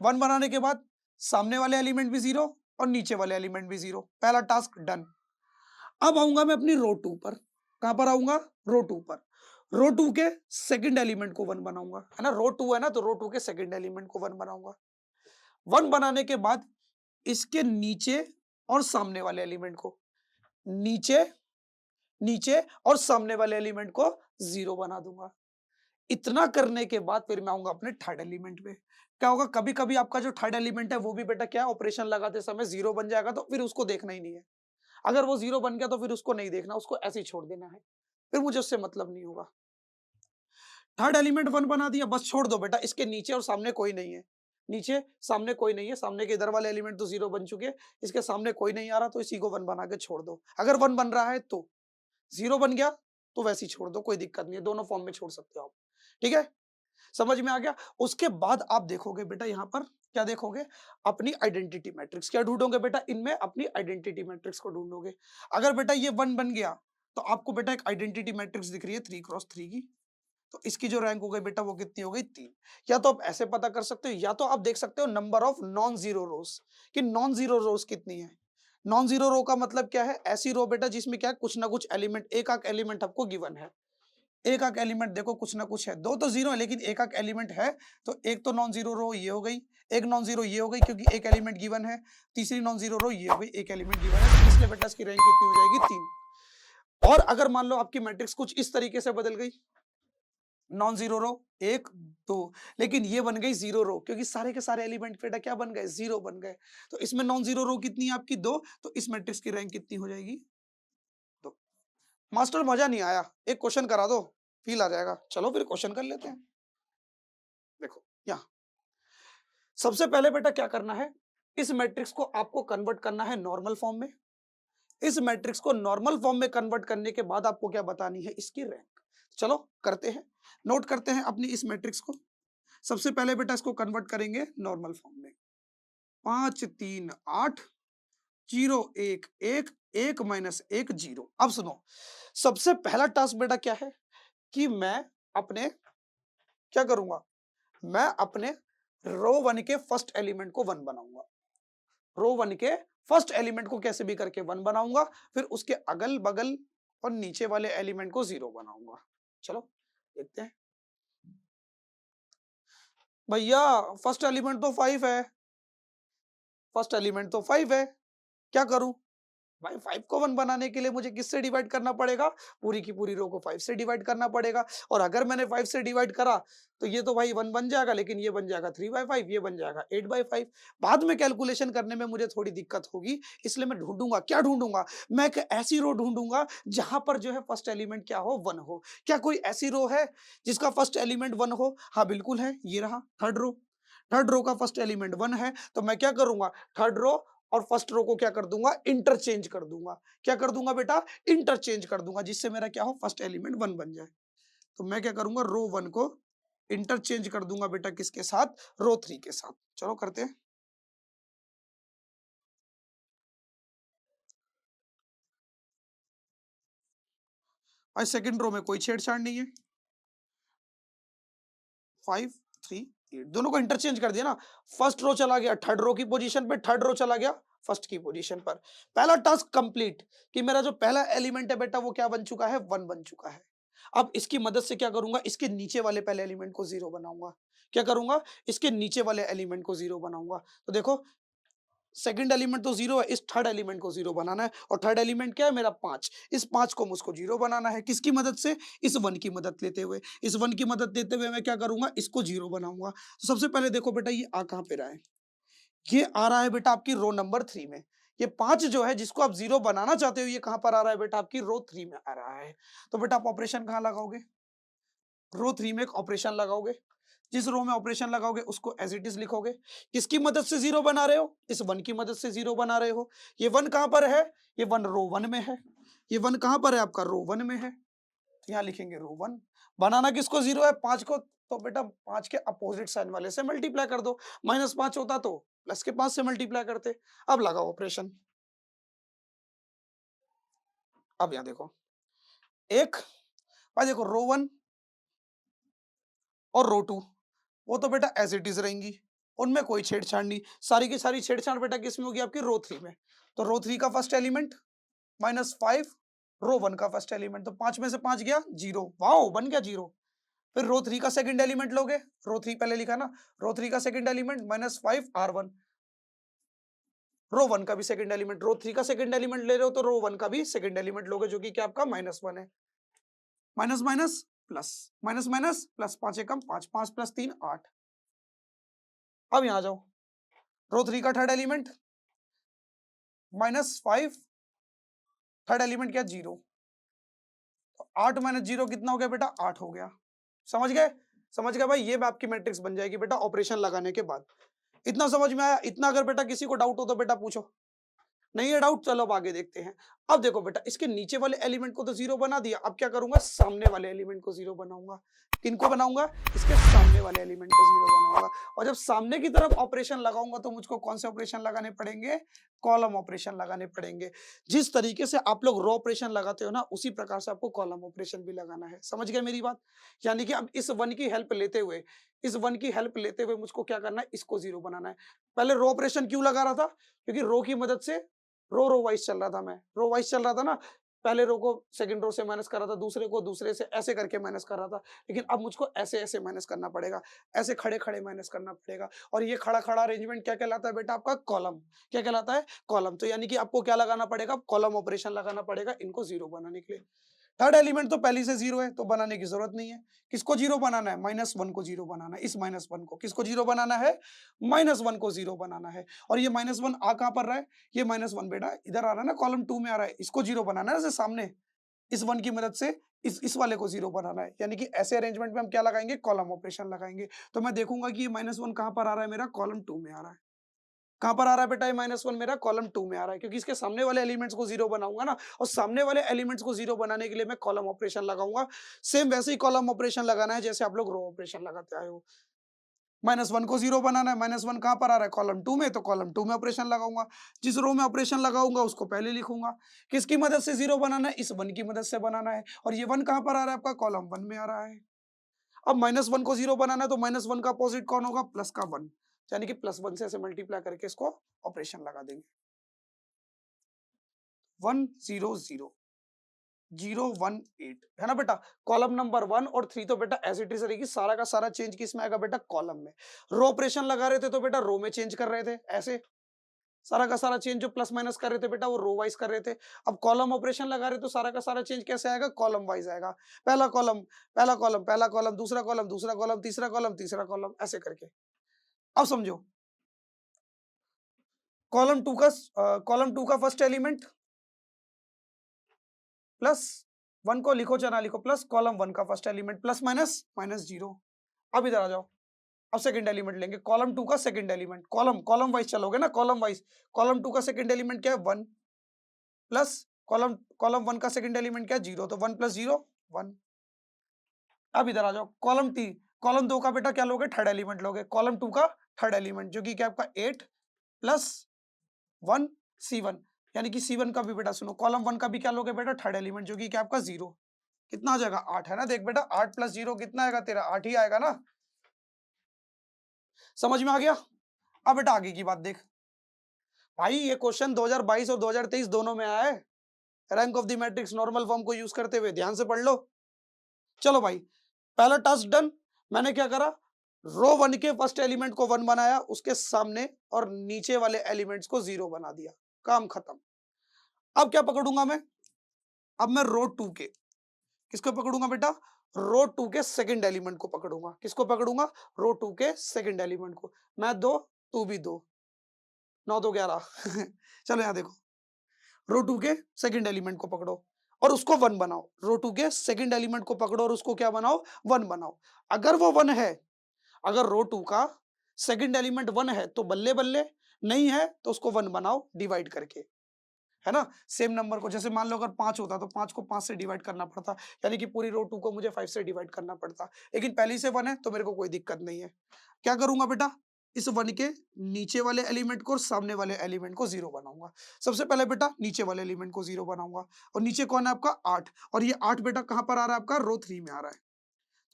वन बनाने के बाद सामने वाले एलिमेंट भी जीरो और नीचे वाले एलिमेंट भी जीरो, पहला टास्क डन। अब आऊंगा मैं अपनी रो 2 पर, कहां पर आऊंगा, रो 2 पर। रो 2 के सेकंड एलिमेंट को वन बनाऊंगा, है ना, रो 2 है ना, तो रो 2 के सेकंड एलिमेंट को वन बनाऊंगा। वन बनाने के बाद इसके नीचे और सामने वाले एलिमेंट को, नीचे नीचे और सामने वाले एलिमेंट को जीरो बना दूंगा। इतना करने के बाद फिर मैं आऊंगा अपने थर्ड एलिमेंट पे। क्या होगा, कभी कभी आपका जो थर्ड एलिमेंट है वो भी बेटा क्या, ऑपरेशन लगाते समय जीरो बन जाएगा, तो फिर उसको देखना ही नहीं है। अगर वो जीरो बन गया तो फिर उसको नहीं देखना, उसको ऐसे ही छोड़ देना है, फिर मुझे उससे मतलब नहीं होगा। थर्ड एलिमेंट वन बना दिया, बस छोड़ दो बेटा, इसके नीचे और सामने कोई नहीं है, नीचे सामने कोई नहीं है, सामने के इधर वाले एलिमेंट तो जीरो बन चुके हैं, इसके सामने कोई नहीं आ रहा, तो इसी को वन बना के छोड़ दो। अगर वन बन रहा है तो, जीरो बन गया तो वैसे ही छोड़ दो, कोई दिक्कत नहीं है, दोनों फॉर्म में छोड़ सकते हो आप, ठीक है, समझ में आ गया। उसके बाद आप देखोगे बेटा यहाँ पर क्या देखोगे, अपनी आइडेंटिटी मैट्रिक्स। क्या ढूंढोगे बेटा, इनमें अपनी आइडेंटिटी मैट्रिक्स को ढूंढोगे। अगर बेटा ये वन बन गया तो आपको बेटा एक आइडेंटिटी मैट्रिक्स दिख रही है 3x3 की, तो इसकी जो रैंक हो गई बेटा वो कितनी हो गई, 3। या तो आप ऐसे पता कर सकते हो, या तो आप देख सकते हो नंबर ऑफ नॉन जीरो रोज, कि नॉन जीरो रोज कितनी है। नॉन जीरो रो का मतलब क्या है, ऐसी रो बेटा जिसमें क्या है, कुछ ना कुछ एलिमेंट, एक आक एलिमेंट आपको गिवन है, एक आक एलिमेंट देखो कुछ ना कुछ है, दो तो जीरो है लेकिन एक आक एलिमेंट है, तो एक तो नॉन जीरो रो ये हो गई, एक नॉन जीरो ये हो गई क्योंकि एक एलिमेंट गिवन है, तीसरी नॉन जीरो रो ये हो गई, एक एलिमेंट गिवन है, तो इसलिए बेटा इसकी रैंक कितनी हो जाएगी, 3। और अगर मान लो आपकी मैट्रिक्स कुछ इस तरीके से बदल गई, नॉन जीरो रो 1 2, लेकिन ये बन गई जीरो रो, क्योंकि सारे के सारे एलिमेंट बेटा क्या बन गए, जीरो बन गए, तो इसमें नॉन जीरो रो कितनी है आपकी, 2, तो इस मैट्रिक्स की रैंक कितनी हो जाएगी, 2। मास्टर मजा नहीं आया, एक क्वेश्चन करा दो, फील आ जाएगा। चलो फिर क्वेश्चन कर लेते हैं। देखो यहाँ सबसे पहले बेटा क्या करना है, इस मैट्रिक्स को आपको कन्वर्ट करना है नॉर्मल फॉर्म में। इस मैट्रिक्स को नॉर्मल फॉर्म में कन्वर्ट करने के बाद आपको क्या बतानी है, इसकी रैंक। चलो करते हैं, नोट करते हैं अपनी इस मैट्रिक्स को। सबसे पहले बेटा इसको कन्वर्ट करेंगे नॉर्मल फॉर्म में, 5 3 8 0 1 1 1 -1 0। अब सुनो, सबसे पहला टास्क बेटा क्या है कि मैं अपने क्या करूंगा, मैं अपने रो 1 के फर्स्ट एलिमेंट को 1 बनाऊंगा। रो 1 के फर्स्ट एलिमेंट को कैसे भी करके 1 बनाऊंगा, फिर उसके अगल बगल और नीचे वाले एलिमेंट को 0 बनाऊंगा। चलो देखते हैं भैया, फर्स्ट एलिमेंट तो 5 है, फर्स्ट एलिमेंट तो 5 है, क्या करूं भाई, 5 को 1 बनाने के लिए मुझे किससे डिवाइड करना पड़ेगा, पूरी की पूरी रो को 5 से डिवाइड करना पड़ेगा, और अगर मैंने 5 से डिवाइड करा तो ये तो भाई 1 बन जाएगा, लेकिन ये बन जाएगा 3/5, ये बन जाएगा 8/5। बाद में कैलकुलेशन करने में मुझे थोड़ी दिक्कत होगी, इसलिए मैं ढूंढूंगा, क्या ढूंढूंगा, मैं एक ऐसी रो ढूंढूंगा जहां पर जो है फर्स्ट एलिमेंट क्या हो, 1 हो। क्या कोई ऐसी रो है जिसका फर्स्ट एलिमेंट 1 हो, हाँ बिल्कुल है, ये रहा थर्ड रो। थर्ड रो का फर्स्ट एलिमेंट 1 है, तो मैं क्या करूंगा, थर्ड रो और फर्स्ट रो को क्या कर दूंगा, इंटरचेंज कर दूंगा। क्या कर दूंगा बेटा, इंटरचेंज कर दूंगा, जिससे मेरा क्या हो, फर्स्ट एलिमेंट 1 बन जाए। तो मैं क्या करूंगा, रो 1 को इंटरचेंज कर दूंगा बेटा किसके साथ, रो 3 के साथ। चलो करते हैं, और सेकंड रो में कोई छेड़छाड़ नहीं है, 5 3 8 दोनों को इंटरचेंज कर दिया ना, फर्स्ट रो चला गया थर्ड रो की पोजीशन पे, थर्ड रो चला गया फर्स्ट की पोजीशन पर। पहला टास्क कंप्लीट, कि मेरा जो पहला एलिमेंट है बेटा वो क्या बन चुका है, 1 बन चुका है। अब इसकी मदद से क्या करूंगा, इसके नीचे वाले पहले एलिमेंट को 0 बनाऊंगा। क्या करूंगा, इसके नीचे वाले एलिमेंट को 0 बनाऊंगा। तो देखो सेकंड एलिमेंट तो 0 है, इस थर्ड एलिमेंट को 0 बनाना है, और थर्ड एलिमेंट क्या है मेरा, 5। इस 5 को मुझको 0 बनाना है, किसकी मदद से, इस 1 की मदद लेते हुए। इस 1 की मदद लेते हुए मैं क्या करूंगा, इसको 0 बनाऊंगा। तो सबसे पहले देखो बेटा ये आ कहां पे रहा है, ये आ रहा है बेटा आपकी रो नंबर 3 में। ये 5 जो है जिसको आप 0 बनाना चाहते हो, ये कहां पर आ रहा है बेटा, आपकी रो 3 में आ रहा है। तो बेटा आप ऑपरेशन कहां लगाओगे, रो 3 में एक ऑपरेशन लगाओगे। जिस रो में ऑपरेशन लगाओगे उसको एज इट इज लिखोगे। किसकी मदद से जीरो बना रहे हो? इस वन की मदद से जीरो बना रहे हो। ये वन कहां पर है? ये वन रो वन में है। ये वन कहां पर है आपका? रो वन में है। यहाँ लिखेंगे रो वन। बनाना किसको जीरो है? 5 को। तो बेटा 5 के अपोजिट साइन वाले से मल्टीप्लाई कर दो। -5 होता तो प्लस के 5 से मल्टीप्लाई करते। अब लगाओ ऑपरेशन। अब यहाँ देखो, एक भाई देखो रो वन और रो टू, वो तो बेटा एज इट इज रहेंगी, उनमें कोई छेड़छाड़ नहीं। सारी की सारी छेड़छाड़ बेटा किसमें होगी? आपकी रो थ्री में। तो रो थ्री का फर्स्ट एलिमेंट -5, रो वन का फर्स्ट एलिमेंट, तो 5 में से 5 गया जीरो। वाओ, बन गया जीरो। फिर रो थ्री का सेकंड एलिमेंट लोगे, रो थ्री पहले लिखा ना, रो थ्री का सेकंड एलिमेंट -5 R1। रो वन का भी सेकंड एलिमेंट, रो थ्री का सेकंड एलिमेंट ले रहे हो तो रो वन का भी सेकंड एलिमेंट लोगे, जो कि क्या आपका -1 है। Minus minus plus, minus minus plus, 5 एकम 5, 5 + 3 8। अब यहां जाओ, रो थ्री का थर्ड एलिमेंट -5, थर्ड एलिमेंट क्या? जीरो। 8 - 0 कितना हो गया बेटा? 8 हो गया। समझ गए? समझ गए भाई? ये आपकी मैट्रिक्स बन जाएगी बेटा ऑपरेशन लगाने के बाद। इतना समझ में आया? इतना अगर बेटा किसी को डाउट हो तो बेटा पूछो। नहीं है डाउट? चलो अब आगे देखते हैं। अब देखो बेटा, इसके नीचे वाले एलिमेंट को तो जीरो बना दिया, अब क्या करूंगा? सामने वाले एलिमेंट को जीरो बनाऊंगा। किनको बनाऊंगा? इसके सामने वाले एलिमेंट को जीरो बनाऊंगा। और जब सामने की तरफ ऑपरेशन लगाऊंगा तो मुझको कौन से ऑपरेशन लगाने पड़ेंगे? कॉलम ऑपरेशन लगाने पड़ेंगे। जिस तरीके से आप लोग रो ऑपरेशन लगाते हो ना, उसी प्रकार से आपको कॉलम ऑपरेशन भी लगाना है। समझ गए मेरी बात? यानी कि अब इस वन की हेल्प लेते हुए, इस वन की हेल्प लेते हुए मुझको क्या करना है? इसको जीरो बनाना है। पहले रो ऑपरेशन क्यों लगा रहा था? क्योंकि रो की मदद से रो वाइज चल रहा था, मैं रो वाइज चल रहा था ना। पहले रो को सेकंड रो से माइनस कर रहा था, दूसरे को दूसरे से, ऐसे करके माइनस कर रहा था। लेकिन अब मुझको ऐसे ऐसे माइनस करना पड़ेगा, ऐसे खड़े खड़े माइनस करना पड़ेगा। और ये खड़ा खड़ा अरेंजमेंट क्या कहलाता है बेटा? आपका कॉलम। क्या कहलाता है? कॉलम। तो यानी कि आपको क्या लगाना पड़ेगा? कॉलम ऑपरेशन लगाना पड़ेगा इनको जीरो बनाने के लिए। थर्ड एलिमेंट तो पहले से जीरो है, तो बनाने की जरूरत नहीं है। किसको जीरो बनाना है? -1 को जीरो बनाना है। इस -1 को किसको जीरो बनाना है? -1 को जीरो बनाना है। और ये -1 आ कहां पर रहा है? ये -1 बेटा इधर आ रहा है ना, कॉलम 2 में आ रहा है। इसको जीरो बनाना है, सामने इस वन की मदद से इस वाले को जीरो बनाना है। यानी कि ऐसे अरेंजमेंट में हम क्या लगाएंगे? कॉलम ऑपरेशन लगाएंगे। तो मैं देखूंगा कि ये -1 कहां पर आ रहा है? मेरा कॉलम 2 में आ रहा है। कहां पर आ रहा है बेटा? ये -1 मेरा कॉलम 2 में आ रहा है, क्योंकि इसके सामने वाले एलिमेंट्स को जीरो बनाऊंगा ना, और सामने वाले एलिमेंट्स को जीरो बनाने के लिए मैं कॉलम ऑपरेशन लगाऊंगा। सेम वैसे ही कॉलम ऑपरेशन लगाना है जैसे आप लोग रो ऑपरेशन लगाते आए हो। -1 को जीरो बनाना है, -1 कहां पर आ रहा है? कॉलम 2 में, तो कॉलम 2 में ऑपरेशन लगाऊंगा। जिस रो में ऑपरेशन लगाऊंगा उसको पहले लिखूंगा। किसकी मदद से जीरो बनाना है? इस वन की मदद से बनाना है। और ये वन कहां पर आ रहा है? आपका कॉलम 1 में आ रहा है। अब -1 को जीरो बनाना है, तो -1 का अपोजिट कौन होगा? प्लस का 1। यानी कि +1 से ऐसे मल्टीप्लाई करके इसको ऑपरेशन लगा देंगे। 1 0 0 0 1 8 है ना बेटा। कॉलम नंबर 1 और 3 तो बेटा एज इट इज रहेगी, सारा का सारा चेंज किस में आएगा बेटा? कॉलम में। रो ऑपरेशन लगा रहे थे तो बेटा रो में चेंज कर रहे थे, ऐसे सारा का सारा चेंज जो प्लस माइनस कर रहे थे बेटा वो रो वाइज कर रहे थे। अब कॉलम ऑपरेशन लगा रहे तो सारा का सारा चेंज कैसे आएगा? कॉलम वाइज आएगा। पहला कॉलम, पहला कॉलम, पहला कॉलम, दूसरा कॉलम, दूसरा कॉलम, तीसरा कॉलम, तीसरा कॉलम, ऐसे करके। अब समझो, कॉलम 2 का फर्स्ट एलिमेंट प्लस 1 को लिखो चाहे ना लिखो, प्लस कॉलम 1 का फर्स्ट एलिमेंट प्लस माइनस -0। अब इधर आ जाओ, अब सेकंड एलिमेंट लेंगे, कॉलम 2 का second element, column column wise चलोगे ना, कॉलम वाइज। कॉलम 2 का सेकंड एलिमेंट क्या है? 1 प्लस कॉलम कॉलम 1 का सेकंड एलिमेंट क्या है? 0। तो 1 + 0 1। अब इधर आ जाओ, कॉलम 2 का बेटा क्या लोगे? थर्ड एलिमेंट लोगे। कॉलम 2 का थर्ड एलिमेंट जो कि क्या आपका 8 प्लस 1 C1। यानी कि C1 का भी बेटा सुनो, कॉलम 1 का भी क्या लोगे बेटा? थर्ड एलिमेंट जो कि क्या आपका 0। कितना आ जाएगा? 8 है ना। देख बेटा 8 + 0 कितना आएगा तेरा? 8 ही आएगा ना। समझ में आ गया? अब बेटा आगे की बात देख भाई, ये क्वेश्चन 2022 और 2023 दोनों में आया है। Rank of the matrix normal form को यूज करते हुए, ध्यान से पढ़ लो। चलो भाई, पहला टास्क डन। मैंने क्या करा? रो 1 के फर्स्ट एलिमेंट को 1 बनाया, उसके सामने और नीचे वाले एलिमेंट्स को 0 बना दिया, काम खत्म। अब क्या पकड़ूंगा मैं? अब मैं रो 2 के, किसको पकड़ूंगा बेटा? रो 2 के सेकंड एलिमेंट को पकड़ूंगा। किसको पकड़ूंगा? रो 2 के सेकंड एलिमेंट को। मैं 2, तू भी 2, 9 2 11 चलो यहां देखो, रो 2 के सेकंड एलिमेंट को पकड़ो और उसको 1 बनाओ। रो 2 के सेकंड एलिमेंट को पकड़ो और उसको क्या बनाओ? 1 बनाओ। अगर वो 1 है, अगर रो 2 का सेकंड एलिमेंट 1 है तो बल्ले बल्ले, नहीं है तो उसको 1 बनाओ डिवाइड करके, है ना? सेम नंबर को, जैसे मान लो अगर 5 होता तो 5 को 5 से डिवाइड करना पड़ता, यानी कि पूरी रो 2 को मुझे 5 से डिवाइड करना पड़ता। लेकिन पहले से 1 है तो मेरे को कोई दिक्कत नहीं है। क्या करूँगा बेटा? इस 1 के नीचे वाले एलिमेंट को और सामने वाले एलिमेंट को 0 बनाऊँगा। सबसे पहले बेटा नीचे वाले एलिमेंट को 0 बनाऊँगा, और नीचे कौन है आपका 8, और ये 8 बेटा कहाँ पर आ रहा है आपका? रो 3 में आ रहा है।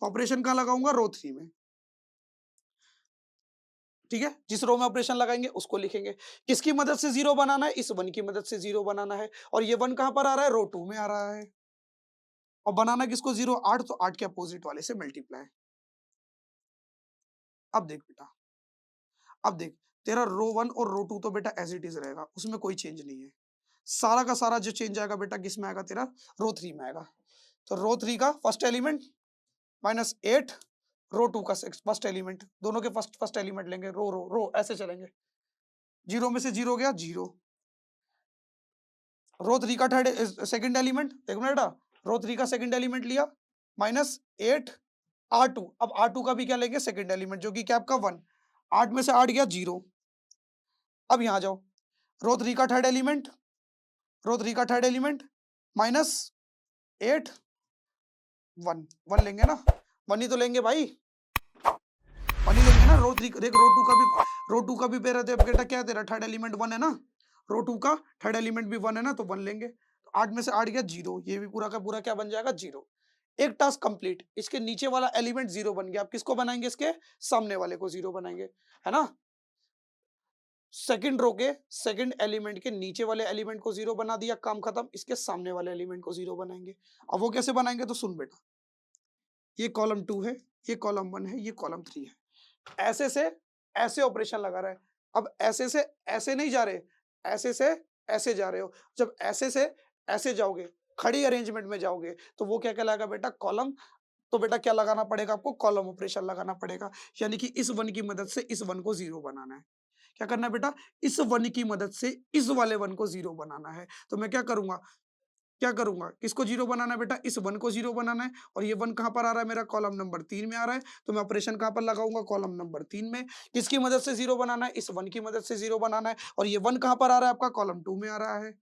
तो ऑपरेशन कहाँ लगाऊँगा? रो 3 में। ठीक है? जिस रो में ऑपरेशन लगाएँगे उसको लिखेंगे। किसकी मदद से 0 बनाना है? इस 1 की मदद से 0 बनाना है, और ये 1 कहाँ पर आ रहा है? रो 2 में आ रहा है। और बनाना किसको 0? 8, तो 8 के अपोजिट वाले से मल्टीप्लाई। अब देख बेटा, अब देख, तेरा रो 1 और रो 2 तो बेटा एज़ इट इज़ रहेगा, उसमें कोई चेंज नहीं है। सारा का सारा जो चेंज आएगा बेटा किस में आएगा? तेरा रो 3 में आएगा। तो रो 3 का फर्स्ट एलिमेंट माइनस 8, रो 2 का फर्स्ट एलिमेंट, दोनों के फर्स्ट फर्स्ट एलिमेंट लेंगे, रो रो रो ऐसे चलेंगे। 0 में से 0 गया 0। रो 3 का थर्ड सेकंड एलिमेंट देखो ना बेटा, रो 3 का सेकंड एलिमेंट लिया माइनस 8 R2। अब R2 का भी क्या लेंगे? सेकंड एलिमेंट, जो कि क्या आपका 1। 8 में से 8 गया 0। अब यहाँ जाओ, रो 3 का थर्ड एलिमेंट, रो 3 का थर्ड एलिमेंट माइनस 8 1 1 लेंगे ना, 1 ही तो लेंगे भाई, 1 ही लेंगे ना। रो 3 देख, रो 2 का भी बेटा क्या है? तेरा थर्ड एलिमेंट 1 है ना, रो 2 का थर्ड एलिमेंट भी 1 है ना, तो 1 लेंगे। तो 8 में से 8 गया 0, ये भी पूरा का पूरा क्या बन जाएगा? 0। एक टास्क कंप्लीट, इसके नीचे वाला एलिमेंट 0 बन गया। अब किसको बनाएंगे? इसके सामने वाले को 0 बनाएंगे, है ना? सेकंड रो के सेकंड एलिमेंट के नीचे वाले एलिमेंट को 0 बना दिया, काम खत्म। इसके सामने वाले एलिमेंट को 0 बनाएंगे। अब वो कैसे बनाएंगे? तो सुन बेटा, ये कॉलम 2 है, ये कॉलम 1 है, ये कॉलम 3 है। ऐसे से ऐसे ऑपरेशन लगा रहा है। अब ऐसे से ऐसे नहीं जा रहे, ऐसे से ऐसे जा रहे हो। जब ऐसे से ऐसे जाओगे, खड़ी अरेंजमेंट में जाओगे, तो वो क्या कहलाएगा बेटा? कॉलम। तो बेटा क्या लगाना पड़ेगा आपको? कॉलम ऑपरेशन लगाना पड़ेगा। यानी कि इस 1 की मदद से इस 1 को 0 बनाना है। क्या करना है बेटा? इस 1 की मदद से इस वाले 1 को 0 बनाना है। तो मैं क्या करूँगा? क्या करूँगा? किसको 0 बनाना है बेटा? इस 1 को 0 बनाना है, और ये 1 कहाँ पर आ रहा है? मेरा कॉलम नंबर 3 में आ रहा है, तो मैं ऑपरेशन कहाँ पर लगाऊँगा? कॉलम नंबर 3 में। किसकी मदद से 0 बनाना है? इस 1 की मदद से 0 बनाना है, और ये 1 कहाँ पर आ रहा है आपका? कॉलम 2 में आ रहा है।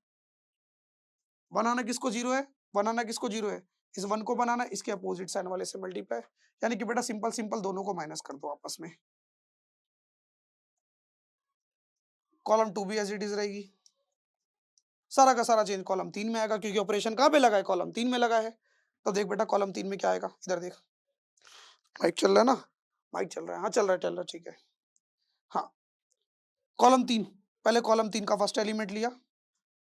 बनाना किसको 0 है? बनाना किसको 0 है? इस 1 को बनाना है, इसके अपोजिट साइन वाले से मल्टीप्लाई। यानी कि बेटा सिंपल सिंपल दोनों को माइनस कर दो आपस में। कॉलम 2 भी एज़ इट इज़ रहेगी। सारा का सारा चेंज कॉलम 3 में आएगा, क्योंकि ऑपरेशन कहाँ पे लगा है? कॉलम 3 में लगा है। तो देख बेटा कॉलम 3 में क्या आएगा? इधर देख। माइक चल रहा है ना? माइक चल रहा है? हाँ, चल रहा है, ठीक है। हाँ, कॉलम 3, पहले कॉलम 3 का फर्स्ट एलिमेंट लिया,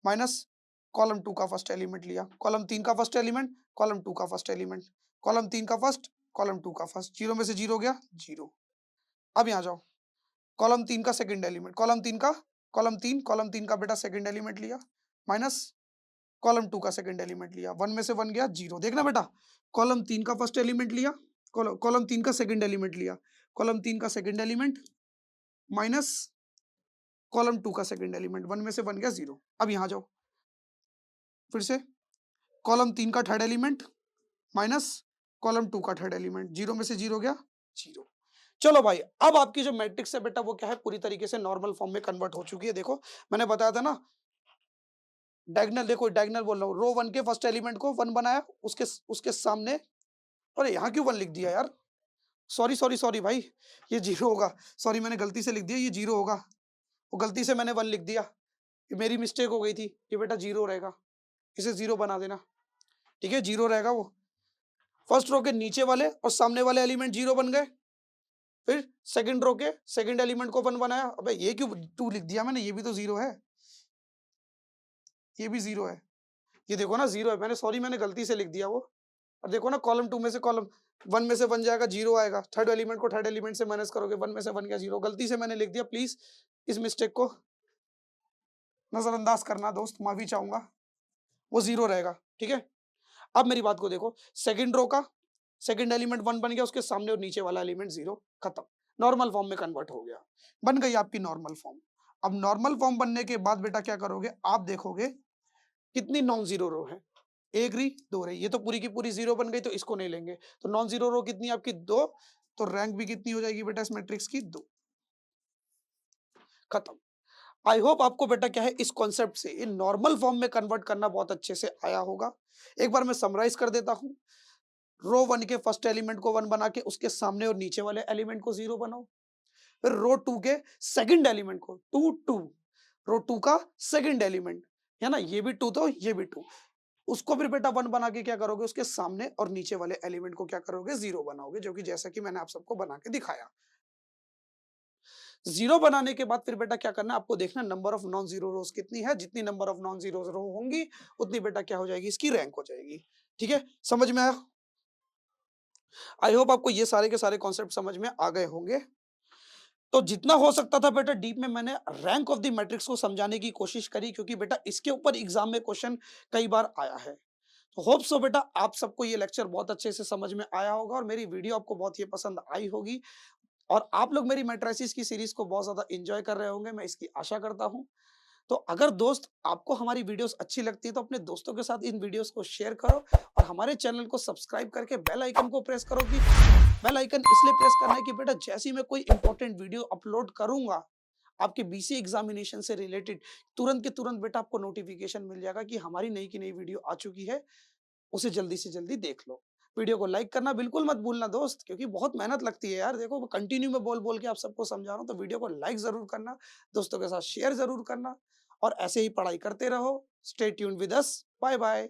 माइनस कॉलम 2 का फर्स्ट एलिमेंट लिया। कॉलम 3 का फर्स्ट एलिमेंट, कॉलम 2 का फर्स्ट एलिमेंट, कॉलम 3 का फर्स्ट, कॉलम 2 का फर्स्ट। 0 में से 0 गया 0। अब यहाँ जाओ, कॉलम 3 का सेकंड एलिमेंट, कॉलम 3 का बेटा सेकंड एलिमेंट लिया, माइनस कॉलम 2 का सेकंड एलिमेंट लिया। 1 में से 1 गया 0। देखना बेटा, कॉलम 3 का फर्स्ट एलिमेंट लिया, कॉलम 3 का सेकंड एलिमेंट लिया, कॉलम 3 का सेकंड एलिमेंट माइनस कॉलम 2 का सेकंड एलिमेंट। 1 में से 1 गया 0। अब यहाँ जाओ, फिर से कॉलम 3 का थर्ड एलिमेंट माइनस कॉलम 2 का थर्ड एलिमेंट। 0 में से 0 गया 0। चलो भाई, अब आपकी जो मैट्रिक्स है बेटा वो क्या है? पूरी तरीके से नॉर्मल फॉर्म में कन्वर्ट हो चुकी है। देखो, मैंने बताया था ना, डायगोनल, देखो डायगोनल बोल रहा हूँ। रो 1 के फर्स्ट एलिमेंट को 1 बनाया, उसके उसके सामने, अरे यहाँ क्यों 1 लिख दिया यार? सॉरी सॉरी सॉरी भाई, ये 0 होगा। सॉरी, मैंने गलती से लिख दिया, ये 0 होगा। वो गलती से मैंने 1 लिख दिया, ये मेरी मिस्टेक हो गई थी। ये बेटा 0 रहेगा, इसे 0 बना देना। ठीक है, 0 रहेगा वो। फर्स्ट रो के नीचे वाले और सामने वाले एलिमेंट 0 बन गए। फिर सेकंड रो के सेकंड एलिमेंट को 1 बनाया। अबे ये क्यों 2 लिख दिया मैंने? ये भी तो 0 है, ये भी 0 है। ये देखो ना 0 है, मैंने गलती से लिख दिया वो। और देखो ना, कॉलम 2 में से कॉलम 1 में से 1 जाएगा, 0 आएगा। थर्ड एलिमेंट को थर्ड एलिमेंट से माइनस करोगे, 1 में से 1 गया 0। गलती से मैंने लिख दिया, प्लीज इस मिस्टेक को नजरअंदाज करना दोस्त, माफी चाहूंगा। वो 0 रहेगा, ठीक है। अब मेरी बात को देखो, सेकंड रो का सेकंड एलिमेंट 1 बन गया, उसके सामने और नीचे वाला एलिमेंट 0, खत्म। नॉर्मल फॉर्म में कन्वर्ट हो गया, बन गई आपकी नॉर्मल फॉर्म। अब नॉर्मल फॉर्म बनने के बाद बेटा क्या करोगे? आप देखोगे कितनी नॉन जीरो रो है। एक रही, दो रही, ये तो पूरी की पूरी 0 बन गई, तो इसको नहीं लेंगे। तो नॉन जीरो रो कितनी आपकी? 2। तो रैंक भी कितनी हो जाएगी बेटा इस मैट्रिक्स की? 2। खत्म। आई होप आपको बेटा क्या है इस कॉन्सेप्ट से इन नॉर्मल फॉर्म में कन्वर्ट करना बहुत अच्छे से आया होगा। एक बार मैं समराइज कर देता हूं। रो 1 के फर्स्ट एलिमेंट को 1 बना के उसके सामने और नीचे वाले एलिमेंट को 0 बनाओ। फिर रो 2 के सेकंड एलिमेंट को 2 2, रो 2 का सेकंड एलिमेंट है ना, ये भी 2 तो ये भी 2, उसको फिर बेटा 1 बना के क्या करोगे, उसके सामने और नीचे वाले एलिमेंट को क्या करोगे, 0 बनाओगे, जो कि जैसा कि मैंने आप सबको बना के दिखाया। 0 बनाने के बाद फिर बेटा क्या करना है, आपको देखना नंबर ऑफ नॉन जीरो रोज कितनी है, जितनी नंबर ऑफ नॉन जीरो रो होंगी उतनी बेटा क्या हो जाएगी, इसकी रैंक हो जाएगी। ठीक है, समझ में आया? आई होप आपको ये सारे के सारे कॉन्सेप्ट समझ में आ गए होंगे। तो जितना हो सकता था बेटा डीप में मैंने रैंक ऑफ द मैट्रिक्स को समझाने की कोशिश करी, क्योंकि बेटा इसके ऊपर एग्जाम में क्वेश्चन कई बार आया है। तो होप सो बेटा आप सबको ये लेक्चर बहुत अच्छे से समझ में आया होगा और मेरी वीडियो आपको बहुत ही पसंद आई होगी और आप लोग मेरी मैट्रिसेस की सीरीज को बहुत ज्यादा एंजॉय कर रहे होंगे, मैं इसकी आशा करता हूं। तो अगर दोस्त आपको हमारी वीडियोस अच्छी लगती है तो अपने दोस्तों के साथ इन वीडियोस को शेयर करो और हमारे चैनल को सब्सक्राइब करके बेल आइकन को प्रेस करो। कि बेल आइकन इसलिए प्रेस करना है कि बेटा जैसे ही मैं कोई इंपॉर्टेंट वीडियो अपलोड करूंगा आपके बीसी एग्जामिनेशन से रिलेटेड, तुरंत के तुरंत बेटा आपको नोटिफिकेशन मिल जाएगा कि हमारी नई की नई वीडियो आ चुकी है, उसे जल्दी से जल्दी देख लो। वीडियो को लाइक करना बिल्कुल मत भूलना दोस्त, क्योंकि बहुत मेहनत लगती है यार, देखो कंटिन्यू में बोल बोल के आप सबको समझा रहा हूँ, तो वीडियो को लाइक जरूर करना, दोस्तों के साथ शेयर जरूर करना और ऐसे ही पढ़ाई करते रहो। Stay tuned with us, bye bye.